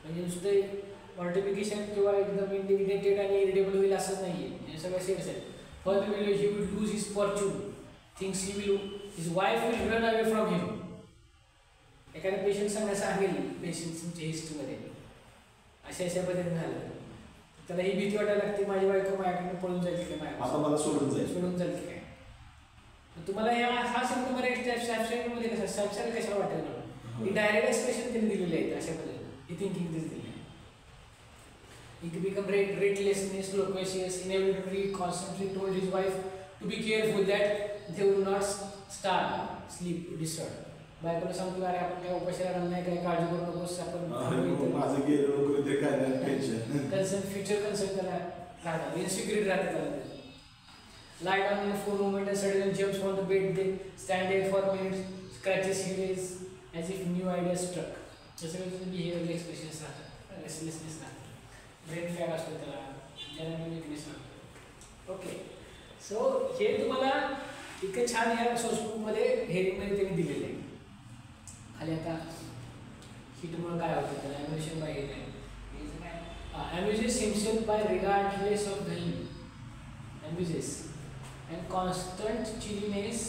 S1: म्हणजे नुसते मॉडिफिकेशन किंवा एकदम इंडिग्नेटेड आणि इरिटेबल होईल असंच नाही आहे, हे सगळं शेड्स आहेत. First will he will lose his fortune, things he will, his wife will run away from him. एखाद्या पेशंट सांगायला सांगेल पेशंटच्या हिस्ट्रीमध्ये अशा पद्धतीने झालं, त्याला ही भीती वाटायला लागते, माझी बायको माझ्याकडे पळून जाईल की काय,
S2: आता मला सोडून
S1: जाईल की काय. तुम्हाला हा सिम्पटम स्टॅफिसेरियामध्ये कसं स्टॅफिसेरिया कशाला वाटेल मला, ही डायरेक्ट एक्सप्रेशन त्यांनी दिलेली आहे अशा पद्धतीने, ही थिंकिंग दिस दिली आहे. He become restlessness, loquacious, unable to read, constantly told his wife to be careful that they would not starve, sleep, disturb. बायकोला सांगतो अरे आपण काय उपाशी राहणार नाही, काय काळजी करू नकोस, आपण
S2: माझं गेलं नको ते काय नाही टेन्शन.
S1: कन्सर्न फ्युचर कन्सर्न त्याला राहतात, इन्सिक्युरिटी राहते त्याला. Lie down in a full movement and suddenly jumps on the bed, they stand there for minutes, scratches his head as if new idea struck. जसं काही बिहेवियरल एक्सप्रेशन्स राहतात, restlessness राहतात, brain फॅग असतो त्याला, जनरल विकनेस राहतो. Okay, so हे तुम्हाला इतकं छान या सोर्स बुकमध्ये हेरिंगमध्ये त्यांनी दिलेलं आहे. खाली आता हिटमुळे काय होतं त्याला, ॲम्युनेशन बाय हेट आहे, amuses himself by regardless of value, amuses and constant chilliness,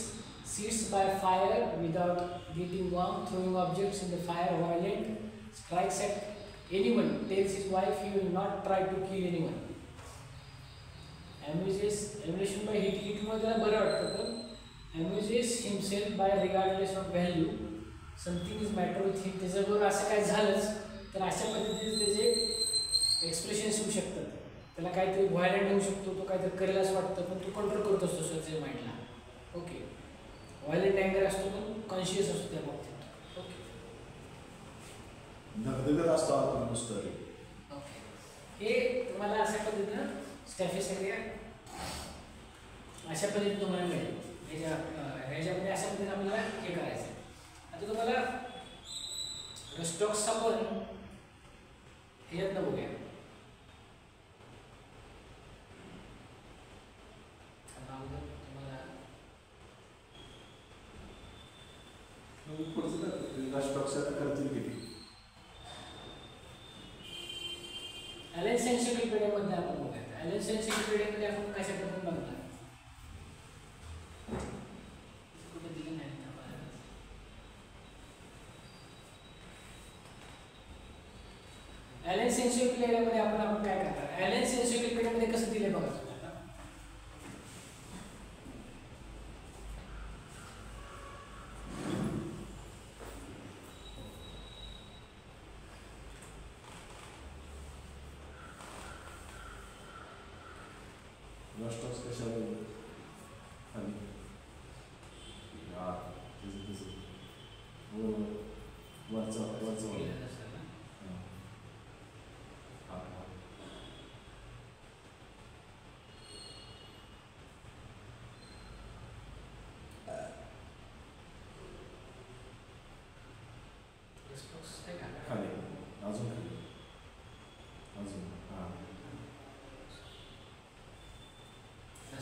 S1: sits by fire without getting warm, throwing objects in the fire, violent, strikes at anyone, tells his wife he will not try to kill anyone. Amuses by heat मध्ये त्याला बरं वाटतं, पण amuses himself by regardless of value, something is matter with him. त्याच्याबरोबर असं काय झालंच तर अशा पद्धतीने त्याचे एक्सप्रेशन्स येऊ शकतात, त्याला काहीतरी व्हायलेंट होऊ शकतो, तो काहीतरी करेल असं वाटतं, पण तो कंट्रोल करत असतो स्वतःच्या माइंडला. ओके, व्हायलेंट अँगर असतो पण कॉन्शियस असतो त्या बाबतीत. ओके,
S2: धगधगत असतो आपण नुसतं.
S1: ओके, हे तुम्हाला अशा पद्धतीनं स्टॅफिसेरिया अशा पद्धतीने तुम्हाला मिळेल. ह्याच्यामध्ये अशा पद्धतीने आपल्याला हे करायचं आहे. आता तुम्हाला स्टॉक्सचा पण ह्याच्यातनं बघूया. ॲलेन एन्सायक्लोपीडियामध्ये आपण बघायचं. ॲलेन एन्सायक्लोपीडियामध्ये आपण कशा पद्धतीने बघणार, कुठे दिलं नाही. ॲलेन एन्सायक्लोपीडियामध्ये आपण काय करणार, ॲलेन एन्सायक्लोपीडियामध्ये कसं दिले बघा.
S2: रस्टॉक्स कशाला खाली हा तसं हो वरचा खाली अजून खाली अजून हां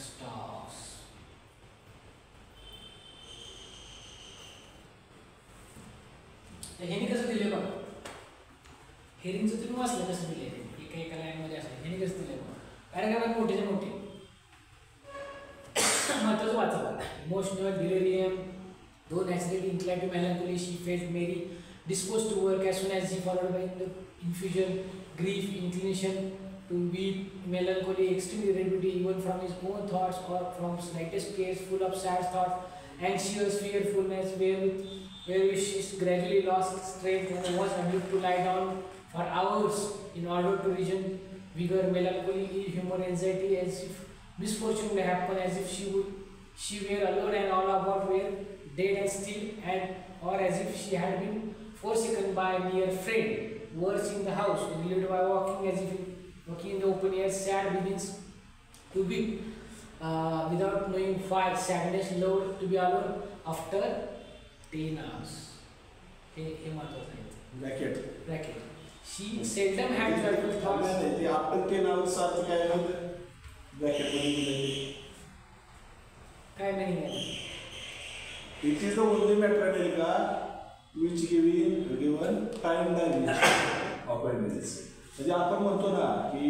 S1: स्टॉक्स ह्याने कसं दिले बघा हेरिंगचं तुम्ही वाचलं कसं दिले एका एका लाईनमध्ये असं ह्याने कसं दिले बघा पॅराग्राफ मोठेच्या मोठे महत्वाचं वाचा emotional delirium though naturally inclined to melancholy she felt Mary disposed to work as soon as she followed by the infusion grief inclination to weep melancholy extreme irritability even from his own thoughts or from slightest cares full of sad thoughts anxious fearfulness wherewith she gradually lost strength and was unable to lie down for hours in order to regain vigor melancholy ill humor anxiety as if misfortune may happen as if she were alone and all about were dead and still and or as if she had been forsaken by a near friend worse in the house relieved by walking as if walking in the open air sad begins to be without knowing why sadness loved to be alone after 10 hours हे महत्वाचं आहे bracket she seldom had joyful thoughts
S2: ते आपण 10 hours सारखं काय होतं bracket मध्ये दिलेलं
S1: काय नाही
S2: It is the only mathematical which given time dimension of images. म्हणजे आपण म्हणतो ना की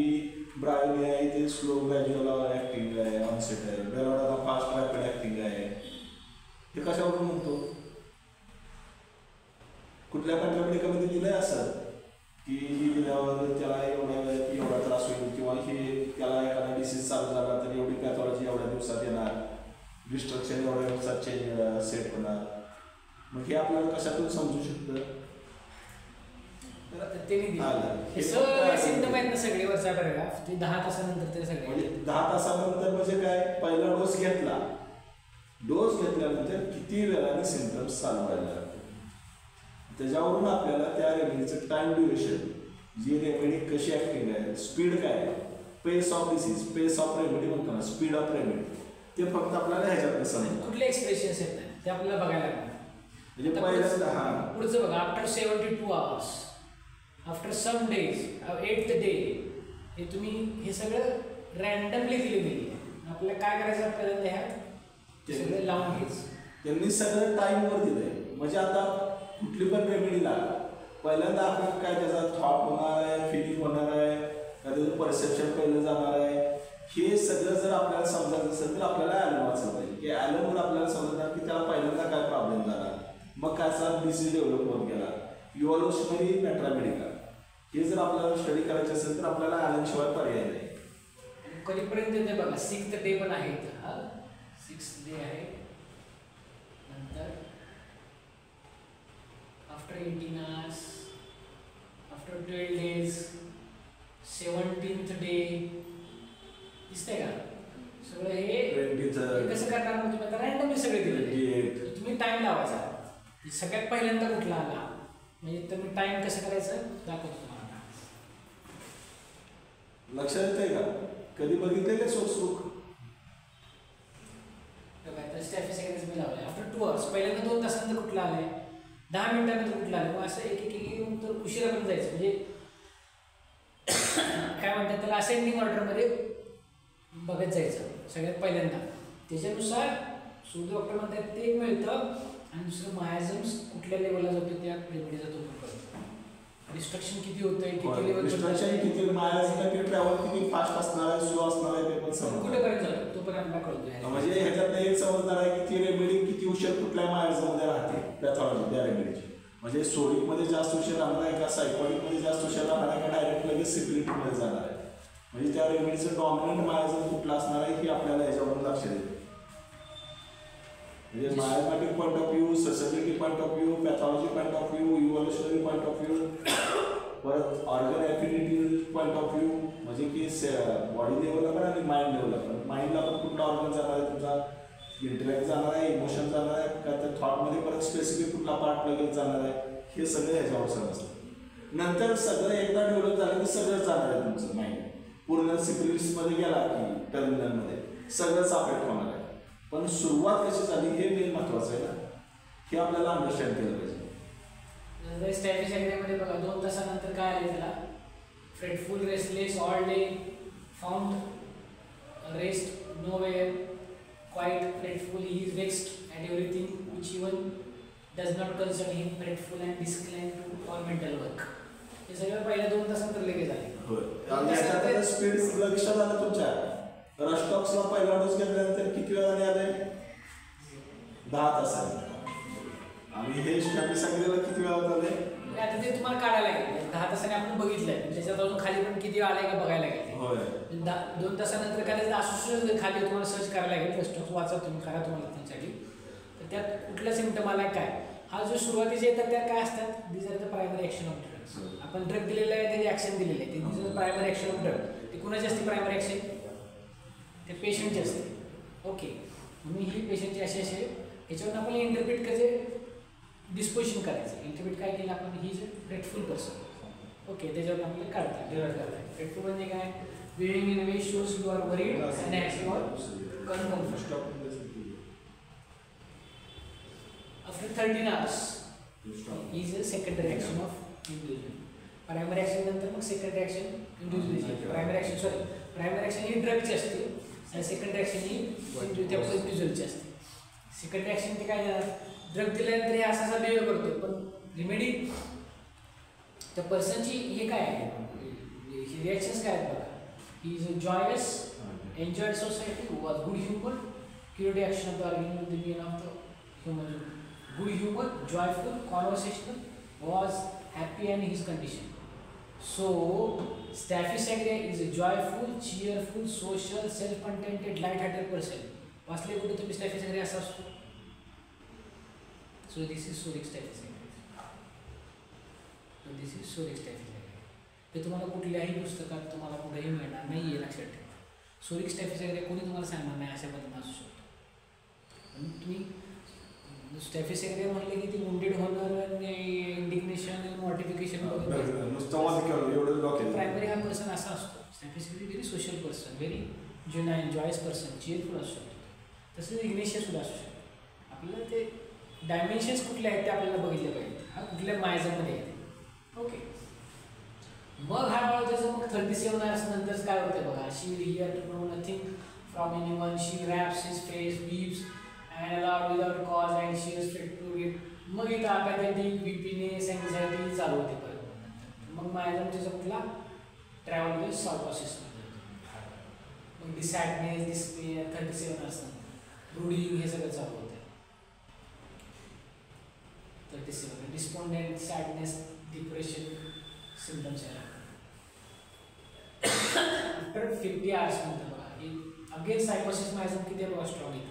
S2: ब्रायनी आहे ते स्लो ग्रॅज्युअल ऍक्टिंग आहे ऑनसेट आहे बेरोडाला फास्ट रॅपिड ऍक्टिंग आहे ते कशावरून म्हणतो कुठल्या मॅथमॅटिकमध्ये दिलंय असं की ही दिल्यावर त्याला एवढ्या वेळात एवढा त्रास होईल किंवा हे त्याला एखादा डिसीज चालू झाला तर एवढी पॅथॉलॉजी एवढ्या दिवसात येणार डिस्ट्रक्शन एवढ्या दिवसात चेंज सेट होणार मग हे आपल्याला कशातून समजू शकतं
S1: हे सगळे सिम्पटम आहेत ना सगळे वरचा पॅराग्राफ ते 10 तासानंतर ते सगळे
S2: म्हणजे 10 तासानंतर म्हणजे काय पहिला डोस घेतला डोस घेतल्यानंतर किती वेळाने सिम्पटम्स चालू व्हायला लागतात त्याच्यावरून आपल्याला त्या रेमेडीचं टाइम ड्युरेशन जी रेमेडी कशी ऍक्टिंग आहे स्पीड काय आहे pace of disease pace of remedy म्हणतो ना स्पीड ऑफ रेमेडी ते फक्त आपल्याला ह्याच्यात समजतं
S1: कुठले एक्सप्रेशन्स आहेत ते आपल्याला बघायला लागणार
S2: म्हणजे पहिल्यांदा
S1: पुढचं बघा after 72 hours after some days 8th day हे तुम्ही हे सगळं रॅन्डमली दिलेली आहे आपल्याला काय करायचं आपल्याला ह्या सगळं लावून घ्यायचं
S2: त्यांनी सगळं टाईमवर दिलंय म्हणजे आता कुठली पण रेमेडीला पहिल्यांदा आपण काय त्याचा थॉट होणार आहे फिलिंग होणार आहे का त्याचं परसेप्शन पहिलं जाणार आहे हे सगळं जर आपल्याला समजायचं असेल तर आपल्याला ॲलन वाचलं पाहिजे की ॲलनवर आपल्याला समजणार की त्याला पहिल्यांदा काय प्रॉब्लेम झाला मग कायचा डिसीज डेव्हलप होत गेला इव्हॉल्युशनरी मॅट्रामेडिका हे जर आपल्याला स्टडी करायचं असेल तर आपल्याला ॲलनशिवाय पर्याय नाही
S1: कधीपर्यंत ते बघा 6th डे पण आहे 6th डे आहे नंतर after 18 hours after 12 days 17th day दिसतंय का सगळं हे कसं करणार मग तुम्ही आता रॅन्डमली सगळे दिले तुम्ही टाइम लावायचा सगळ्यात पहिल्यांदा कुठला आला म्हणजे तुम्ही टाइम कसं करायचं दाखवतो तुम्हाला
S2: लक्षात येतंय का कधी बघितलंय का सोर्सबुक
S1: स्टॅफी सेकंड्स मी लावले आफ्टर 2 hours पहिल्यांदा 2 तासानंतर कुठला आलाय 10 मिनिटानंतर कुठला आलाय मग असं एक एक तर उशिरा पण जायचं म्हणजे काय म्हणतात त्याला असेंडिंग ऑर्डरमध्ये बघत जायचं सगळ्यात पहिल्यांदा त्याच्यानुसार सूद डॉक्टर म्हणतात ते मिळतं आणि दुसरं मायाझम्स कुठल्या लेवलला जातो त्या रेमेडीचा तो कळतो डिस्ट्रक्शन किती होतंय किती लेवल
S2: डिस्ट्रक्शन किती मायाझमला किती ट्रॅव्हल किती फास्ट असणार आहे स्लो असणार आहे ते पण समजतं
S1: कुठेपर्यंत जातो तो पण आपल्याला कळतो
S2: म्हणजे ह्याच्यात एक समजणार आहे की ती रेमेडी किती उशीर कुठल्या मायाझममध्ये राहते पॅथॉलॉजी त्या रेमेडीची म्हणजे सोडिकमध्ये जास्त उशीर राहणार आहे का सायकोटिकमध्ये जास्त उशीर राहणार आहे का डायरेक्ट लगेच सिक्युरिटीमध्ये जाणार आहे म्हणजे त्या रेमेडीचं डॉमिनंट मायाझम कुठला असणार आहे हे आपल्याला ह्याच्यावरून लक्षात येते म्हणजे miasmatic point of view susceptibility point of view pathology point of view evolutionary point of view परत organ affinity point of view म्हणजे की बॉडी लेवलला पण आणि माइंड लेवलला पण. माइंडला पण कुठला ऑर्गन जाणार आहे तुमचा, इंटेलेक्ट जाणार आहे, इमोशन जाणार आहे का, त्या थॉटमध्ये परत स्पेसिफिक कुठला पार्ट लगेच जाणार आहे, हे सगळं ह्याच्यावर समजतं. नंतर सगळं एकदा डेव्हलप झालं की सगळं जाणार आहे तुमचं माइंड. पूर्ण सिक्युरिटीमध्ये गेला की टर्मिनलमध्ये सगळंच अफेक्ट होणार आहे. पण सुरुवात कशी झाली हे मेन महत्वाचं आहे ना, हे आपल्याला अंडरस्टँड केलं पाहिजे.
S1: स्टॅटिक मध्ये बघा 2 तासानंतर काय आले त्याला, fretful, restless, all day, found rest nowhere, quite, fretful, he is vexed at everything which even does not concern him, fretful and disinclined to all mental work. हे सगळं पहिल्या 2 तासानंतर लगेच आले.
S2: होय, स्पीड लक्षात आलं तुमच्या. रस्टॉक्सला पहिला डोस घेतल्यानंतर किती वेळाने आले? 10 तासाने. आणि हे सांगितलेलं किती वेळात आले?
S1: आता ते तुम्हाला काढायला लागेल. 10 तासाने आपण बघितलंय, त्याच्यात अजून खाली पण किती आलाय का बघायला लागेल.
S2: होय,
S1: 2 तासानंतर कदाचित असू खाली तुम्हाला सर्च करायला लागेल. रस्टॉक्स वाचा तुम्ही, करा तुम्हाला त्यांच्यासाठी. तर त्यात कुठला सिम्पटम आला काय, हा जो सुरुवातीचे येतात त्यात काय असतात, these are the primary action of drugs. आपण ड्रग दिलेला आहे, त्याची ॲक्शन दिलेली आहे, these are the primary action of drug. ती कुणाची असते प्रायमरी ॲक्शन? ते पेशंटची असते. ओके, म्हणून ही पेशंटची अशी असे याच्यावर आपण इंटरप्रिट कसे डिस्पोजिशन करायचं. इंटरप्रिट काय केलं आपण, he is a grateful person. Okay, त्याच्यावर आपल्याला काढतात, डिराईव्ह करतात. ग्रेटफुल म्हणजे काय, behaving in a way shows you are worried and acting or confirm. After 13 hours is a secondary action of individual. Primary action नंतर मग secondary action individual. Primary action ही ड्रगची असते आणि secondary action ही इंडिव्हिज्युअलची असते. secondary action ते काय झालं, drug दिल्यानंतर हे असा बिहेव करतोय, पण रिमेडी त्या पर्सनची हे काय आहे, रिॲक्शन्स काय आहेत बघा. He is joyous, enjoyed society, was good humour, curative action of the organ with the main of the human. Good humor, joyful, conversational, was happy and his condition. So, Staphysagria is a joyful, cheerful, social, self-contented, light-hearted person. वाचले कुठे तुम्ही Staphysagria असा असतो? So this is Soric Staphysagria. So this is Soric Staphysagria. ते तुम्हाला कुठल्याही पुस्तकात तुम्हाला कुठेही मिळणार नाही आहे, लक्षात ठेवा. Soric Staphysagria कोणी तुम्हाला सांगणार नाही अशा पद्धतीने असू शकतो. तुम्ही स्टॅफिसेग्रिया म्हणले की ती वुंडेड होणार आणि इंडिग्नेशन, मॉर्टिफिकेशन प्रायमरी हा पर्सन असा असतो. Staphysagria very social person, very genuine, joyous person, cheerful असू शकतो. तसंच इग्नेशिया सुद्धा असू शकतो. आपल्याला ते डायमेन्शन्स कुठले आहेत ते आपल्याला बघितले पाहिजे. हा कुठल्या मायझममध्ये येते. ओके, मग हा हळू त्याचं मग 37 hours नंतर काय होते बघा. She hear to know nothing from anyone, she wraps his face, believes and allowed without cause and she was fit to it. मग इथं अपॅथेटिक, वीपीनेस, एन्झायटी चालू होते परत. मग मायझम त्याचा कुठला ट्रॅव्हल विथ सायकोसिस. मग डिसॅडनेस, डिस्पेअर 37 hours नंतर ब्रुडिंग हे सगळं चालू होतं. 37 डिस्पोंडेंट, सॅडनेस, डिप्रेशन सिम्पटम्स यायला. आफ्टर 50 hours नंतर बघा अगेन सायकोसिस मायझम किती बघा स्ट्रॉंग येतो.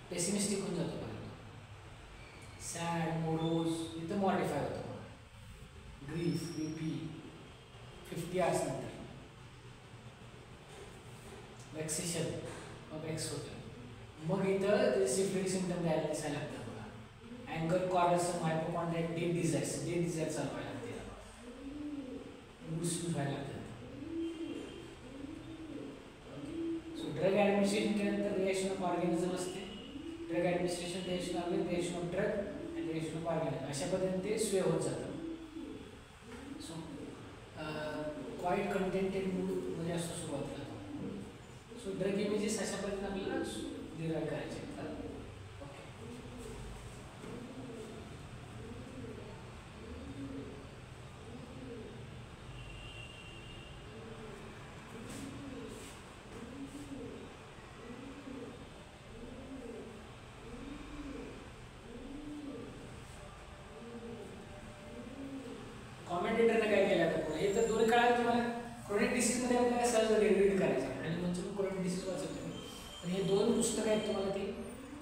S1: पेसिमिस्टिक होऊन जातो पर्यंत, सॅड, मोरोज, इथं मॉडिफाय होतो. ग्रीफ, बीपी 50 hours नंतर. वॅक्सेशन मग एक्स होतं. मग इथं सिफ्लिक सिम्पटम द्यायला दिसायला लागतं बघा. अँगर, कॉर्डसम, हायपोकॉन्ड्रिया, डेट डिझायर चालू व्हायला लागते. मूड व्हायला लागतं. सो ड्रग ॲडमिनिस्ट्रेशन केल्यानंतर रिॲक्शन ऑफ ऑर्गॅनिझम असते. Drug administration, reaction of reaction of drug and reaction of organism, अशा पद्धतीने ते स्वे होत जातं. सो क्वाईट कंटेंटेड मूड म्हणजे असतो सुरुवातीला. सो ड्रग इमेजेस अशा पद्धतीने आपल्याला डिराईव्ह करायचे. कॉमेंटेटरने काय केलं आता हे तर दोन्ही काळात तुम्हाला क्रोनिक डिसीजमध्ये आपल्याला सहज रीड करायचं आणि म्हणजे क्रोनिक डिसीज वाचत तुम्ही. पण हे 2 पुस्तकं आहेत तुम्हाला ते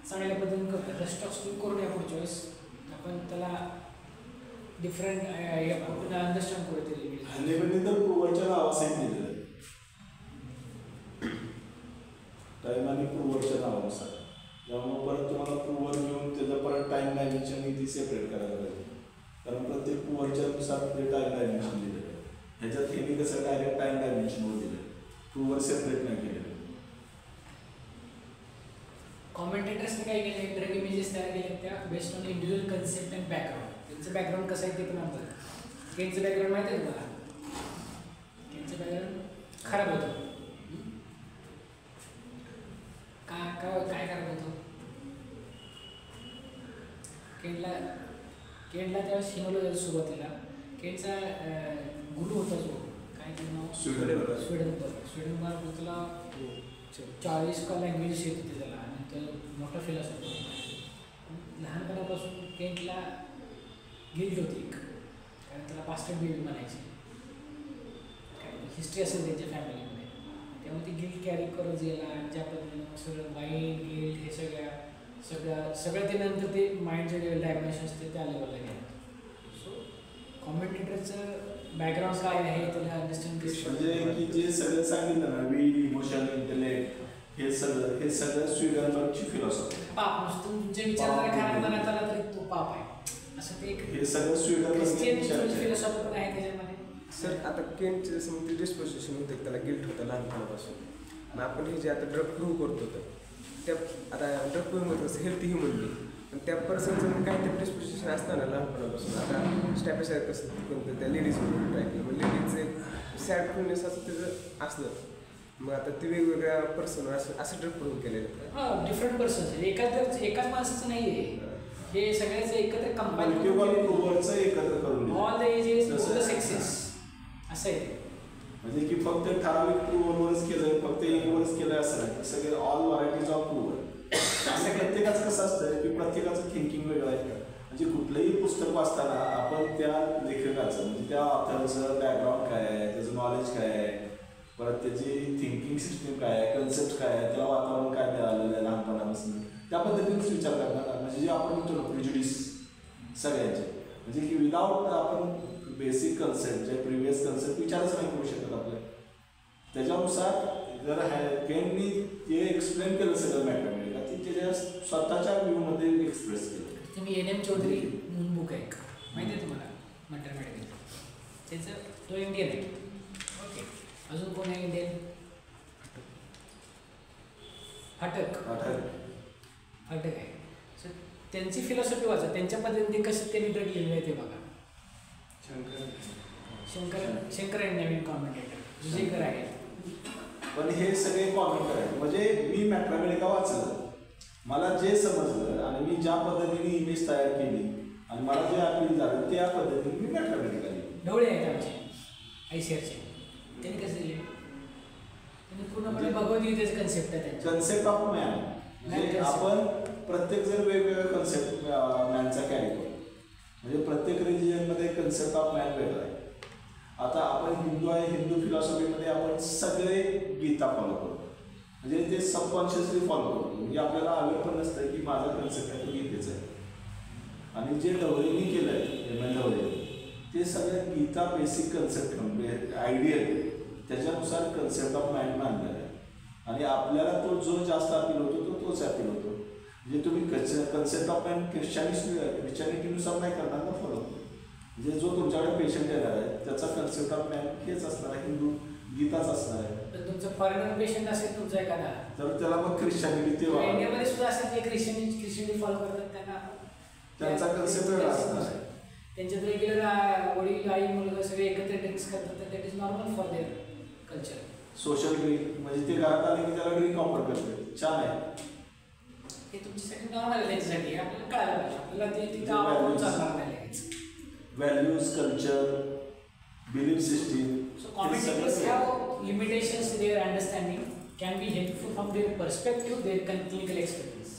S1: चांगल्या पद्धतीने करतात. रस्टॉक्स टू कोरोनिया फॉर चॉईस, आपण त्याला डिफरंट आपण अंडरस्टँड करतो
S2: हल्लीमध्ये तर प्रूव्हरच्या नावासहित दिलेलं आहे. टाईम आणि प्रूव्हरच्या नावानुसार. त्यामुळे परत तुम्हाला प्रूव्हर घेऊन त्याचं परत टाईम डायमेन्शन ती सेपरेट करायला पाहिजे. कारण प्रत्येक प्रूव्हरच्या नुसार ते टाईम डायमेन्शन दिलेलं आहे. ह्याच्यात हे कसं डायरेक्ट टाईम डायमेन्शनवर दिलं आहे. प्रूव्हर सेपरेट नाही केलेलं.
S1: कॉमेंटेटर्सने काय केलं, ड्रग इमेजेस तयार केल्या त्या based on individual concept and background. त्यांचं बॅकग्राऊंड कसं आहे ते पण आपण केनचं बॅकग्राऊंड माहिती आहे तुम्हाला. केनचं बॅकग्राऊंड खराब होतं. काय खराब होतं. केनला त्यावेळेस शिकवलं सुरुवातीला. केनचा गुरु होता जो काय त्याचं नाव स्वीडन त्याला 40 का लँग्वेजेस येत होते त्याला आणि तो मोठा फिलॉसॉफर. लहानपणापासून केंटला गिल्ट होती कारण त्याला पास्टर बेबी म्हणायचे. काय हिस्ट्री असेल त्यांच्या फॅमिलीमध्ये त्यामुळे ती गिल्ट कॅरी करत गेला. ज्या पद्धतीनं सगळं माइंड गिल्ट हे सगळं ते नंतर ते माइंडचे जे डायमेन्शन असते त्या लेवलला गेलं. सो कॉमेंटेटरचं बॅकग्राऊंड काय आहे त्याला अंडरस्टँड
S2: म्हणजे की जे सगळं सांगितलं ना विल इमोशन इंटेलेक्ट हे सगळं स्वीडनबर्गची फिलॉसॉफी.
S1: पाप नुसतं तुमचे विचार जर खराब मनात आला तरी तो पाप आहे असं ते
S2: हे सगळं स्वीडनबर्ग
S1: फिलॉसॉफी पण आहे त्याच्यामध्ये.
S3: सर आता केंटचे जसं ते डिस्पोजिशन होतं त्याला गिल्ट होतं लहानपणापासून. मग आपण हे जे आता ड्रग प्रूव्ह करतो तर त्या आता ड्रग प्रूव्ह कसं हेल्थी ह्युमनली पण त्या पर्सनचं काहीतरी डिस्पोजिशन असताना लहानपणापासून. आता स्टॅपिसायर कसं कोणतं त्या लेडीज ट्राय केलं मग लेडीजचे सॅडफुलनेस असं त्याचं असलं मग आता ते वेगवेगळ्या पर्सनवर असं ड्रग प्रूव्ह केलेलं.
S1: हां डिफरंट पर्सन्स एकाच माणसाचं नाही आहे हे सगळ्याचं एकत्र कंबाईन
S2: एकत्र करून
S1: all the ages all the sexes असं आहे.
S2: म्हणजे की फक्त ठराविक प्रूव्हरवरच केलं फक्त एकवरच केलं असं नाही. सगळे ऑल व्हरायटीज ऑफ प्रूव्हर. असं प्रत्येकाचं कसं असतं की प्रत्येकाचं थिंकिंग वेगळं आहे. म्हणजे कुठलंही पुस्तक वाचताना आपण त्या लेखकाचं म्हणजे त्या ऑथरचं बॅकग्राऊंड काय आहे त्याचं नॉलेज काय आहे परत त्याची थिंकिंग सिस्टीम काय आहे कन्सेप्ट काय आहे त्याला वातावरण काय मिळालेलं आहे लहानपणापासून त्या पद्धतीनेच विचार करणार. म्हणजे जे आपण म्हणतो ना प्रिज्युडिस सगळ्यांचे म्हणजे की विदाऊट आपण बेसिक कन्सेप्ट जे प्रिव्हियस कन्सेप्ट विचारच नाही करू शकत आपल्या. त्याच्यानुसार जर केननी ते एक्सप्लेन केलं सगळं मॅथमॅटिकला ते त्याच्या स्वतःच्या व्ह्यूमध्ये एक्सप्रेस केलं.
S1: तुम्ही एन एम चौधरी म्हणून बुक आहे माहिती आहे तुम्हाला मॅथमॅटिकल त्याचं तो इंडियन आहे. ओके अजून कोण आहे इंडियन. फाटक आहे. सो त्यांची फिलॉसॉफी वाचा त्यांच्या पद्धतीने कसं त्यांनी ड्रग लिहिलं आहे ते बघा. शंकर आहे नवीन कॉमेंटेटर विजयकर आहे.
S2: पण हे सगळे कॉमेंटर आहेत म्हणजे मी मॅथमॅटिका वाचलं मला जे समजलं आणि मी ज्या पद्धतीने इमेज तयार केली आणि मला जे अपील झालं त्या पद्धतीने मी मॅथमॅटिका लिहिली.
S1: ढवळे आहेत आमचे आयसीआरचे त्यांनी कसं दिले त्यांनी पूर्णपणे भगवद्गीतेचं कन्सेप्ट आहे त्यांचं
S2: कन्सेप्ट ऑफ मॅन. म्हणजे आपण प्रत्येक जण वेगवेगळा कन्सेप्ट मॅनचा कॅरी करतो. म्हणजे प्रत्येक रिलिजनमध्ये कन्सेप्ट ऑफ मॅन वेगळा आहे. आता आपण हिंदू आहे हिंदू फिलॉसॉफीमध्ये आपण सगळे गीता फॉलो करतो म्हणजे ते सबकॉन्शियसली फॉलो करतो. म्हणजे आपल्याला अवेअर पण नसतं की माझा कन्सेप्ट आहे तो गीतेचा आहे. आणि जे ढवळेंनी केलं आहे ढवळे ते सगळं गीता बेसिक कन्सेप्ट म्हणजे आयडियल त्याच्यानुसार कन्सेप्ट ऑफ माइंड मानलेला आहे. आणि आपल्याला तो जो जास्त अपील होतो तोच अपील होतो. म्हणजे तुम्ही कन्सेप्ट ऑफ माइंड ख्रिश्चॅनिटीनुसार नाही करणार ना फॉलो. म्हणजे जो तुमच्याकडे पेशंट येणार आहे त्याचा कन्सेप्ट ऑफ मॅन हेच असणार आहे हिंदू गीताच असणार आहे.
S1: तर तुमचं फॉरेनर पेशंट असेल तुमचा एखादा
S2: तर त्याला मग ख्रिश्चॅनिटी ते
S1: इंडियामध्ये सुद्धा असेल जे ख्रिश्चनिटी फॉलो करतात
S2: त्यांचा कन्सेप्ट वेगळा असणार आहे.
S1: त्यांच्यात रेग्युलर वडील आई मुलगा सगळे एकत्र ड्रिंक्स करतात तर that is normal for their culture.
S2: Social drink म्हणजे ते घरात आले की त्याला ड्रिंक ऑफर करतात छान आहे.
S1: हे तुमच्यासाठी नॉर्मल आहे त्यांच्यासाठी आपल्याला कळायला पाहिजे आपल्याला ते तिथं आवडून चालणार नाही.
S2: Values culture belief system.
S1: So commentators have limitations in their understanding can be helpful from their perspective, their clinical expertise.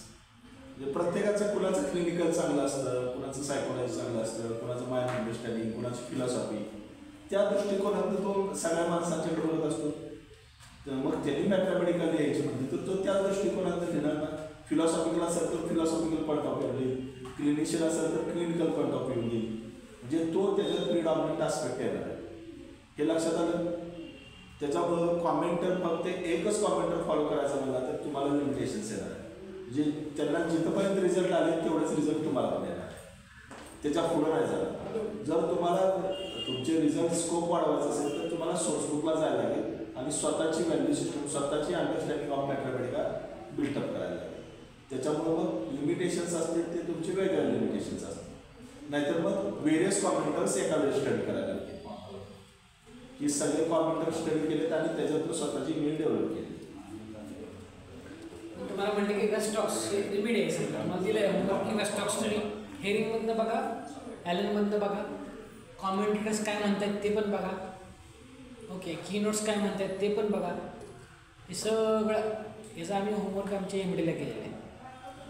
S2: प्रत्येकाचं कुणाचं क्लिनिकल चांगलं असतं कुणाचं सायकोलॉजी चांगलं असतं कुणाचं माइंड अंडरस्टँडिंग कुणाची फिलॉसॉफी त्या दृष्टिकोनातून तो सगळ्या माणसांच्या बरोबर असतो. मग त्यांनी मॅथमॅटिकल यायची म्हणजे तर तो त्या दृष्टिकोनातून घेणार ना. फिलॉसॉफिकल असेल तर फिलॉसॉफिकल पॉईंट ऑफ व्ह्यू देईल क्लिनिशियल असेल तर क्लिनिकल पॉईंट ऑफ व्ह्यू देईल. म्हणजे तो त्याच्यात प्रिडॉमिनंट आस्पेक्ट येणार आहे. हे लक्षात आलं. त्याच्याबरोबर कॉमेंटर फक्त एकच कॉमेंटर फॉलो करायचा म्हणला तर तुम्हाला लिमिटेशन्स येणार आहे. म्हणजे त्यांना जिथंपर्यंत रिझल्ट आले तेवढेच रिझल्ट तुम्हाला पण येणार आहे, त्याच्या पुढं नाही जाणार. जर तुम्हाला तुमचे रिझल्ट स्कोप वाढवायचा असेल तर तुम्हाला सोर्स बुकला जायला लागेल आणि स्वतःची व्हॅल्यू सिस्टम, स्वतःची अंडरस्टँडिंग ऑफ मॅथमॅटिका बिल्टअप करायला लागेल. त्याच्यामुळं मग लिमिटेशन्स असतील ते तुमचे वेगळे लिमिटेशन्स असतील. नाहीतर मग वेरियस कॉमेंटर्स एका वेळेस स्टडी करायला लागेल की सगळे कॉमेंटर स्टडी केलेत आणि त्याच्यातून स्वतःची इमेल डेव्हलप केली.
S1: तुम्हाला म्हणते की स्टॉक्स लिमिट आहे सगळं मग दिलं आहे किंवा स्टॉक स्टडी हेरिंगमधनं बघा, ॲलनमधनं बघा, कॉमेंटेटर्स काय म्हणतात ते पण बघा, ओके की नोट्स काय म्हणतात ते पण बघा. हे सगळं याचा आम्ही होमवर्क आमच्या एमडीला केलेलं आहे.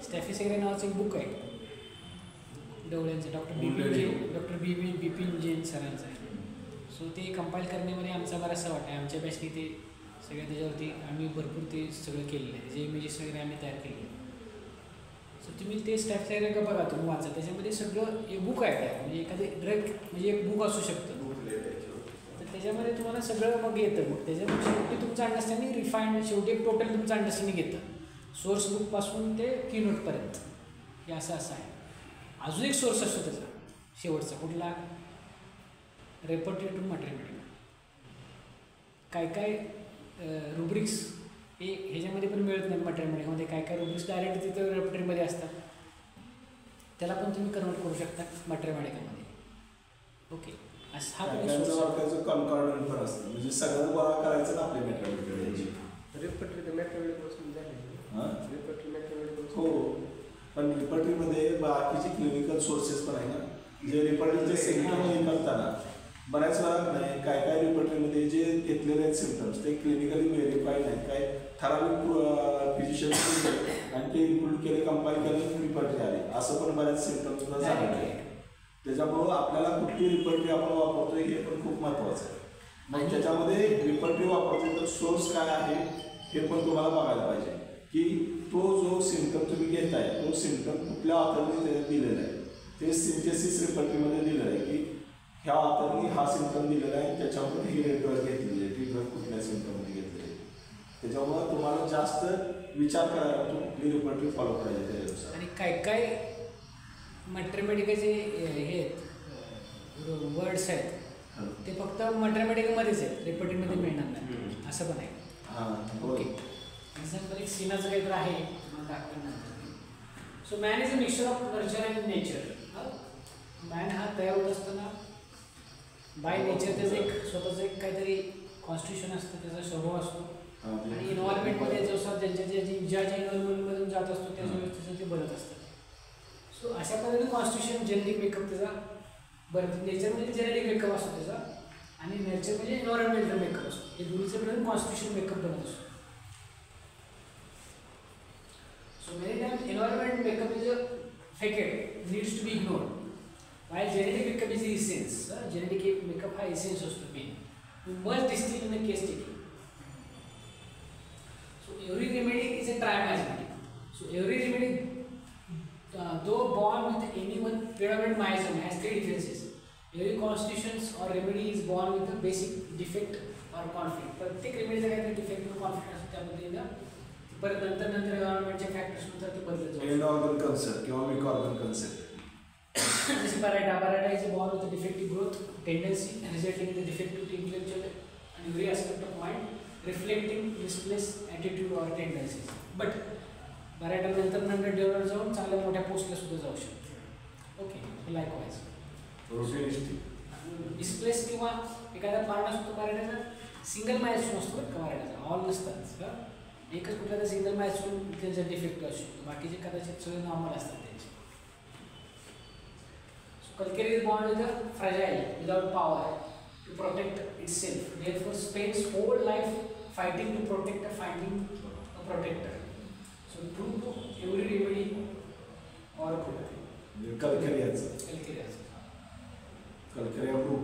S1: स्टॅफी सेग्रे नावाचं एक बुक आहे डवळ्यांचं, डॉक्टर बिपिन जैन सरांचं आहे. सो ते कंपाईल करण्यामध्ये आमचा बराचसा वाटा आहे. आमच्या बॅचने ते सगळ्या त्याच्यावरती आम्ही भरपूर ते सगळं केलेलं आहे, जे इमेजेस वगैरे आम्ही तयार केलेले. सो तुम्ही ते स्टॅफ वगैरे का बघा, तुम्ही वाचा. त्याच्यामध्ये सगळं एक बुक आहे काय म्हणजे एखादे डायरेक्ट म्हणजे एक बुक असू शकतं तर त्याच्यामध्ये तुम्हाला सगळं मग येतं. मग त्याच्यामध्ये शेवटी तुमचं अंडरस्टँडिंग रिफाईंड, शेवटी एक टोटल तुमचं अंडरस्टँडिंग येतं सोर्स बुकपासून ते कीनोटपर्यंत. हे असं आहे. अजून एक सोर्स असतो त्याचा शेवटचा कुठला, रेपर्टेटिव्ह मॅथमॅटिक्स. काय काय रुब्रिक्स हे ह्याच्यामध्ये पण मिळत नाही मॅथमॅटिक्समध्ये. काय काय रुब्रिक्स डायरेक्ट तिथं रेपर्टरीमध्ये असतात, त्याला पण तुम्ही कन्वर्ट करू शकता मॅथमॅटिक्समध्ये. ओके, असं हा
S2: कन्कॉर्डंट पण असतं म्हणजे सगळं गोळा करायचं ना आपल्या मॅथमॅटिक्समध्ये.
S3: रेपर्टरी मॅथमॅटिक्सपासून
S2: हो, पण रिपर्टरीमध्ये बाकीचे क्लिनिकल सोर्सेस पण आहे ना, जे रिपर्टरीचे सिम्पटम करताना बऱ्याच वेळा नाही काय रिपर्टरीमध्ये जे घेतलेले आहेत सिम्पटम्स ते क्लिनिकली व्हेरीफाईड आहेत. काय ठराविक फिजिशियन्स आणि ते इन्क्लूड केले, कंपाईल केले, रिपर्टरी आले, असं पण बऱ्याच सिम्पटम्सला झालेलं आहे. त्याच्यामुळं आपल्याला कुठली रिपर्टरी आपण वापरतोय हे पण खूप महत्त्वाचं आहे. मग त्याच्यामध्ये रिपर्टरी वापरतोय तर सोर्स काय आहे हे पण तुम्हाला बघायला पाहिजे की तो जो सिम्पटम तुम्ही घेताय तो सिम्पटम कुठल्या ऑथरने त्याच्यात दिलेला आहे. ते सिंथेसिस रिपर्टरीमध्ये दिलेलं आहे की ह्या ऑथरनी हा सिम्पटम दिलेला आहे, त्याच्यावर ही ड्रग घेतलेली आहे, ती ड्रग कुठल्या सिम्पटममध्ये घेतलेली आहे. त्याच्यामुळं तुम्हाला जास्त विचार करायला लागतो कुठली रिपर्टरी फॉलो करायची त्याच्यानुसार.
S1: आणि काय काय मॅथमॅटिकाचे हे आहेत वर्ड्स आहेत ते फक्त मॅथमॅटिकमध्येच आहेत, रिपर्टरीमध्ये मिळणार नाही असं पण आहे. ओके, एक्झाम्पल एक सिनाचं काहीतरी आहे मला दाखवणार. So man is a mixture of nurture and nature. Man हा तयार होत असताना बाय नेचर त्याचं एक स्वतःचं एक काहीतरी कॉन्स्टिट्यूशन असतं, त्याचा स्वभाव असतो आणि एन्व्हायरमेंटमध्ये जसं ज्या एन्व्हायरमेंटमधून जात असतो त्याच्या व्यवस्थेचं ते बनत असतं. सो अशा पद्धतीने कॉन्स्टिट्यूशन जेनेटिक मेकअप त्याचा बरं. नेचर म्हणजे जेनेटिक मेकअप असतो त्याचा आणि नेचर म्हणजे एन्व्हायरमेंटल मेकअप असतो. हे दोन्हीचं मिळून कॉन्स्टिट्यूशन मेकअप बनत असतो. So many times environment makeup is affected, needs to be ignored. While genetic makeup is the essence. Genetic makeup ha essence has to be. We must distill in a case taking. So every remedy is a trimagic. So every remedy, though born with any one predominant myosome, has three differences. Every constitution or remedy is born with a basic defect or conflict. प्रत्येक रेमेडीचा काहीतरी defect किंवा conflict असतो त्यामध्ये परत नंतर एन्व्हायरमेंटच्या फॅक्टर्सनुसार ते बदलत जातो.
S2: एंड ऑर्गन कन्सेप्ट किंवा मिक ऑर्गन कन्सेप्ट.
S1: जसे paratha is born with defective growth tendency resulting in the defective intellectual and every aspect of mind reflecting misplaced attitude or tendencies. But बऱ्याच नंतर डेव्हलप जाऊन चांगल्या मोठ्या पोस्टला सुद्धा जाऊ शकतो. ओके, लाईकवाईज मिसप्लेस किंवा एखादा पार्ट असतो मराठ्याचा सिंगल मायस्टोन असतो बरं का मराठ्याचा, ऑल नसतात. एकच कुठला तर सिंगल मायस्टोन त्यांचा डिफेक्ट असू शकतो, बाकीचे कदाचित सगळे नॉर्मल असतात त्यांचे. So calcarea is born with a fragile without power to protect itself, therefore spends whole life fighting to protect finding a protector. So true to every remedy or
S2: Calcarea group.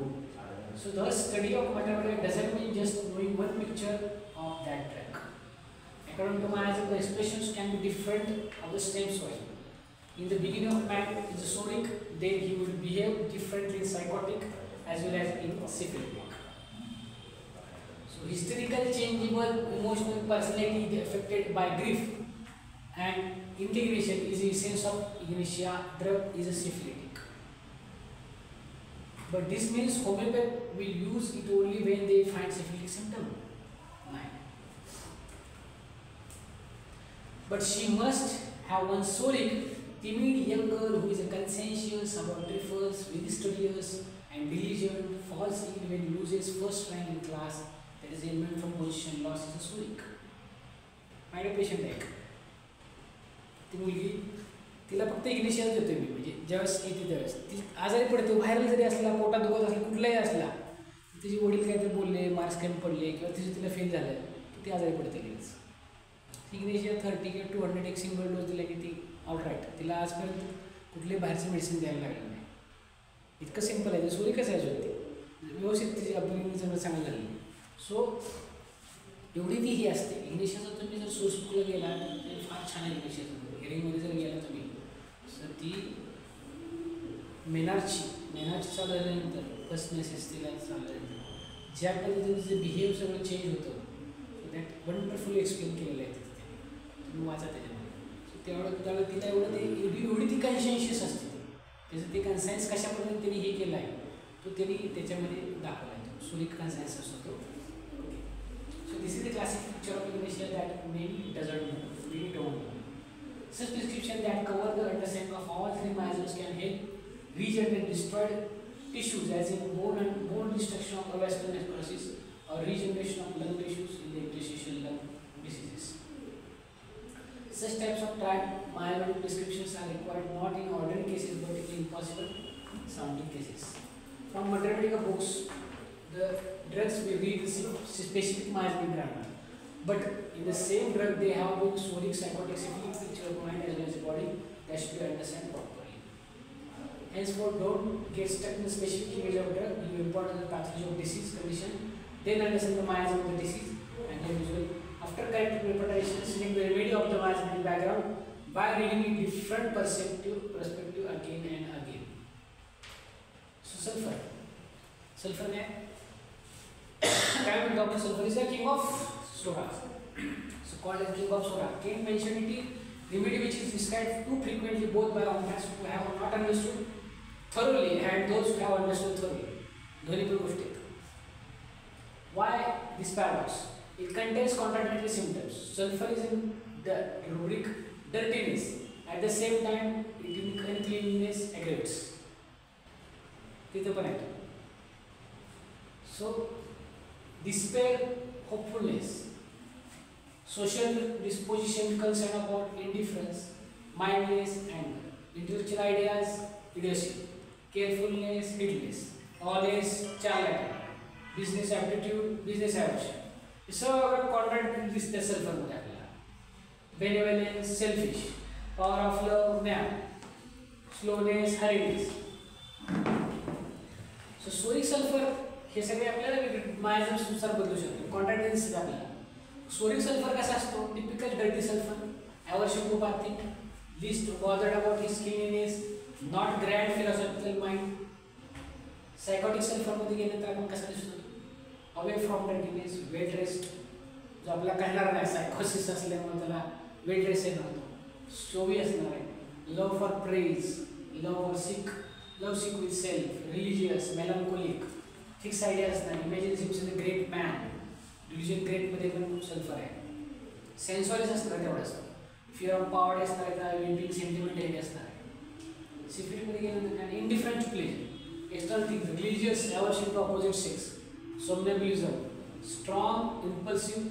S1: So the study of mathematics doesn't mean just knowing one picture of that track. According to my the expressions can be different of the same soil. In the beginning of man is a sonic then he will behave differently in psychotic as well as in syphilitic. So hysterical, changeable, emotional personality is affected by grief, and integration is the essence of ignitia. Drug is a syphilitic. But this means homeopath will use it only when they find syphilitic symptom. But she must have one solid, timid young girl who is conscientious about trifles, very studious and diligent, falls ill when loses first rank in class, that is ailment from position loss is a suric. My patient आहे ती मुलगी तिला फक्त igneous देतोय मी म्हणजे ज्यावेळेस येते त्यावेळेस ती आजारी पडते व्हायरल जरी असला पोटात दुखत असला कुठलाही असला तिचे वडील काहीतरी बोलले मार्क्स कमी पडले किंवा तिला फेल झालं की ती आजारी पडते लगेच इग्निशिया 30 किंवा 200 एक सिंगल डोस दिला की ती आउटराईट तिला आजपर्यंत कुठल्याही बाहेरचं मेडिसिन द्यायला लागलं नाही इतकं सिंपल आहे सोरी कसं आहे होती व्यवस्थित तिची अपब्रिंगिंग सगळं चांगलं झालं सो एवढी ती ही असते इग्निशियाचा तुम्ही जर सोर्स बुकला गेला तर ते फार छान आहे इग्निशियाचं हिअरिंगमध्ये जर गेला तुम्ही तर ती मेनारची चालू झाल्यानंतर फर्स्ट मेसेज तिला चालू झाल्यानंतर ज्या पद्धतीने जे बिहेव सगळं चेंज होतं दॅट वंडरफुली एक्सप्लेन केलेलं आहे तिथे तुम्ही वाचा त्याच्यामध्ये त्यावेळेला तिला एवढं ते एवढी ती कन्शियन्शियस असते त्याचं ते कन्सायन्स कशा पद्धतीने त्यांनी हे केलं आहे तो त्यांनी त्याच्यामध्ये दाखवला आहे तो सोलिक कन्सायन्स असतो तो okay so this is the classic picture of ignatia that many doesn't know we don't know such prescription that cover the understanding of all three measures can help regenerate destroyed tissues as in bone destruction of avascular necrosis or regeneration of lung tissues in the interstitial lung diseases. Such types of tried prescriptions are required not in ordinary cases but in impossible sounding cases. From Mathematica books, the drugs we read specific miasmic grammar. But in the same drug, they have both sodic, psychotic, syphilitic picture of mind as well as the body that should be understood properly. Henceforth, don't get stuck in the specific image of drug. You import the pathology of disease condition, then understand the miasm of the disease, and then usually, after correct interpretation, select the remedy of the miasmatic background by reading in different perspective again and again. So sulfur ne काय म्हणतो sulfur is the king of soda. So called as king of soda. Kane mentioned it remedy which is described too frequently both by authors who have not understood thoroughly and those who have understood thoroughly. दोन्ही पण गोष्टी आहेत. Why this paradox? It contains contradictory symptoms. Sulfur is in the rubric dirtiness. At the same time, it in uncleanness aggravates. तिथे पण आहे. So despair, hopefulness, social disposition, concern about indifference, mindless, anger, intellectual ideas, idiocy, carefulness, heedless, honest, charlatan, business aptitude, business aversion. हे सगळं contract दिसते सल्फरमध्ये आपल्याला. Benevolence, selfish, power of love, man, slowness, hurriedness. So psoric sulphur हे सगळे आपल्याला मायझम्सनुसार बदलू शकतो. कॉन्ट्रॅक्ट दिसते आपल्याला. सोरिक सल्फर कसा असतो टिपिकल डर्टी सल्फर अवर्शिकोपॅथिक least bothered about his cleanliness not grand philosophical mind sycotic सल्फरमध्ये गेल्यानंतर आपण कसा दिसतो away from dirtiness well dressed जो आपला कळणार नाही सायकोसिस असल्यामुळे त्याला वेल ड्रेस येणार होतो स्टोवी असणार आहे love for praise love sick with self religious melancholic fix idea असणार imagine himself is a great man religion ग्रेटमध्ये पण खूप सल्फर आहे सेन्सॉलिस असणार तेवढंच फिअर ऑफ पॉवर्टी असणार आहे तर लिंपिंग सेंटिमेंटॅलिटी असणार आहे सिफिलिकमध्ये गेल्यानंतर आणि indifferent pleasure external things religious aversion to opposite sex somnambulism strong impulsive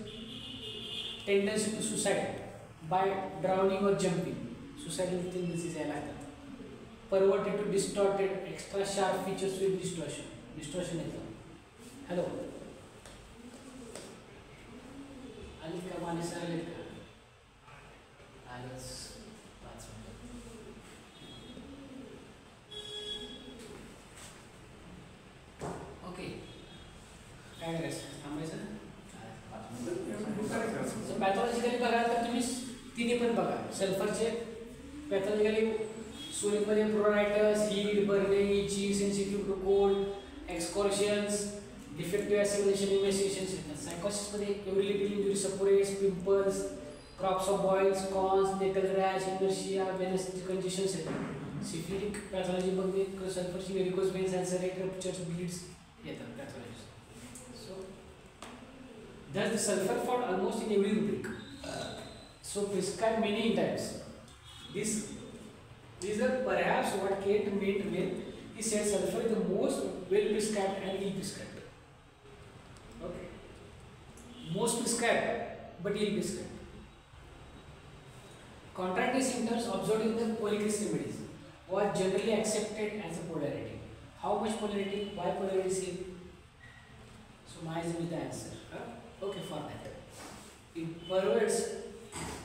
S1: tendency to suicide by drowning or jumping suicidal tendencies यायला लागतात perverted to distorted extra sharp features with distortion येतं हॅलो आली का माणसं आले का आलंच 5 मिनिट ओके काय करायचं थांबायचं पॅथॉलॉजिकली बघाल तर तुम्ही तिन्ही पण बघा सल्फरचे पॅथॉलॉजिकली सोलिकमध्ये pruritus, heat, burning, itching, sensitive to cold, excoriations, defective assimilation, emaciations येतात. सायकोसिसमध्ये युरिलिटी injury, suppurates, pimples, crops of boils, corns, nettle rash, inertia, venous congestions येतात. सिफिलिक पॅथॉलॉजीमध्ये सल्फरची varicose veins, ulcerate, ruptures, bleeds येतात pathology. So thus the sulfur found almost in every rubric. So prescribed many times. These are perhaps what Kate meant when he said sulfur is the most well prescribed and ill prescribed. Okay. Most prescribed but ill prescribed. Contractive symptoms observed in the polychrist remedies was generally accepted as a polarity. How much polarity? Why polarity same? So miasm is the answer. Okay, for that. It pervades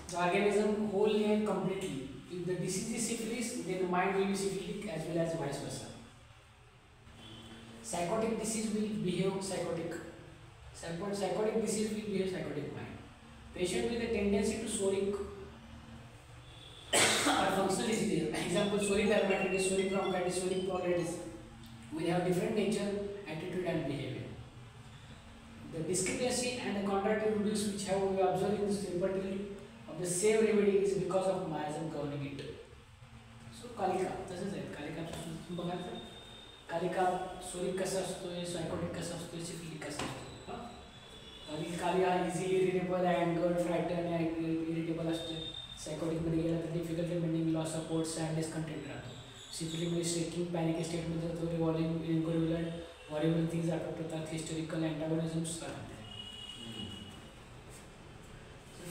S1: the organism wholly and completely. If the disease is syphilis, then the mind will be syphilic as well as vice versa. Psychotic disease will behave psychotic. Psychotic disease will behave psychotic mind. Patient with a tendency to soric or functional diseases, example soric dermatitis, soric bronchitis, soric pruritus, will have different nature, attitude and behavior. The discrepancy and the contractive rubrics which have we observed in the sympathy of the same remedy is because of miasm governing it. So Kalika, तसंच आहे. कालिका बघा तर कालिका सोरिक कसा असतोय, psychotic कसा असतोय, सिफिलिक कसा असतोय. आणि कालिका इझिली इरिटेबल, अँगर्ड, फ्रायटन आणि इरिटेबल असतोय. सायकोटिकमध्ये गेला तर difficulty maintaining, loss of port, sadness, content राहतो. सिफिलिकमध्ये शेकिंग, पॅनिक स्टेटमध्ये जातो, रिव्हॉल्विंग, इन्क्युरिव्हलंट, व्हॉल्युबल थिंग्स आठवत होतात, हिस्टोरिकल अँटागोनिझम्स राहते.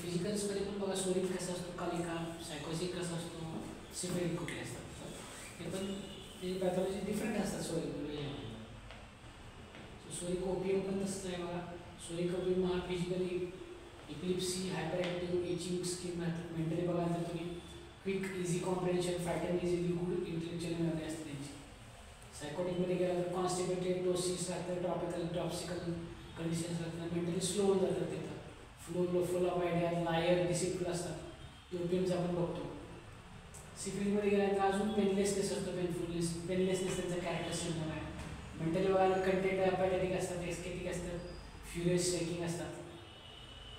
S1: फिजिकल्समध्ये पण बघा सोरिक कसा असतो, कालिका, सायकोसिक कसा असतो, सिफिलिक कुठले असतात. हे पण ते पॅथॉलॉजी डिफरंट असतात सोरिक. सोरिक ओपियम पण तसंच आहे बघा. सोरिक ओपियम हा physically epilepsy, hyper active, itching, skin राहतात. मेंटली बघा तर तुम्ही क्विक, इझी कॉम्प्रिहेन्शन, फ्रॅटन, इझिली गुड, इंटेलेक्च्युअल मेमरी असते त्यांची. सायकोटिकमध्ये गेला तर कॉन्स्टिपेटेड, टोसिस राहतं, ड्रॉप्सिकल कंडिशन्स राहतात. मेंटली स्लो होऊन जातात तिथं. Full of ideas, liar, discipline असतात. ओपियमचा आपण बघतो. सिफिलिकमध्ये गेल्यानंतर अजून पेनलेसनेस असतो, पेनलेसनेस त्यांचा कॅरेक्टर सिम्पटम आहे. मेंटली बघायला कंटेंट अपॅथेटिक असतात, एस्केटिक असतात, फ्युरियस शेकिंग असतात,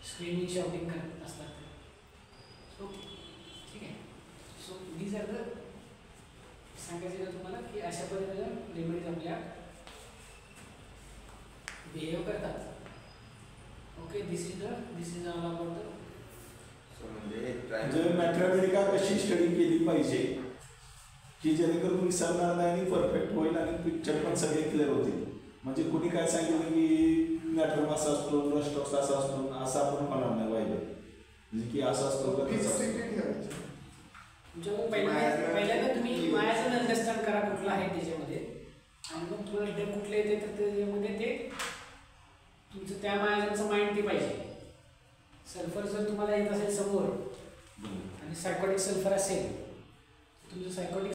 S1: स्क्रीमिंग, शाउटिंग करत असतात. सो ठीक आहे. सो दीज आर द सांगायचं का तुम्हाला की अशा पद्धतीने रेमेडीज आपल्या बिहेव करतात. Okay, this is all about the.
S2: म्हणजे मॅथ्रोमेडिका कशी स्टडी केली पाहिजे की जेणेकरून विसरणार नाही आणि परफेक्ट होईल आणि पिक्चर पण सगळे क्लिअर होतील. म्हणजे कुणी काय सांगितलं की मॅट्रम असा असतो, रस्टॉक्स असा असतो, असं आपण होणार नाही पाहिजे. म्हणजे की असं असतो का
S1: पहिल्यांदा तुम्ही मायाचं अंडरस्टँड करा कुठला आहे त्याच्यामध्ये, आणि मग तुम्हाला डे कुठले येते तर त्याच्यामध्ये ते तुमचं त्या मायाचं माइंड ते पाहिजे. सल्फर जर तुम्हाला येत असेल समोर आणि सायकोटिक सल्फर असेल, तुमचं सायकोटिक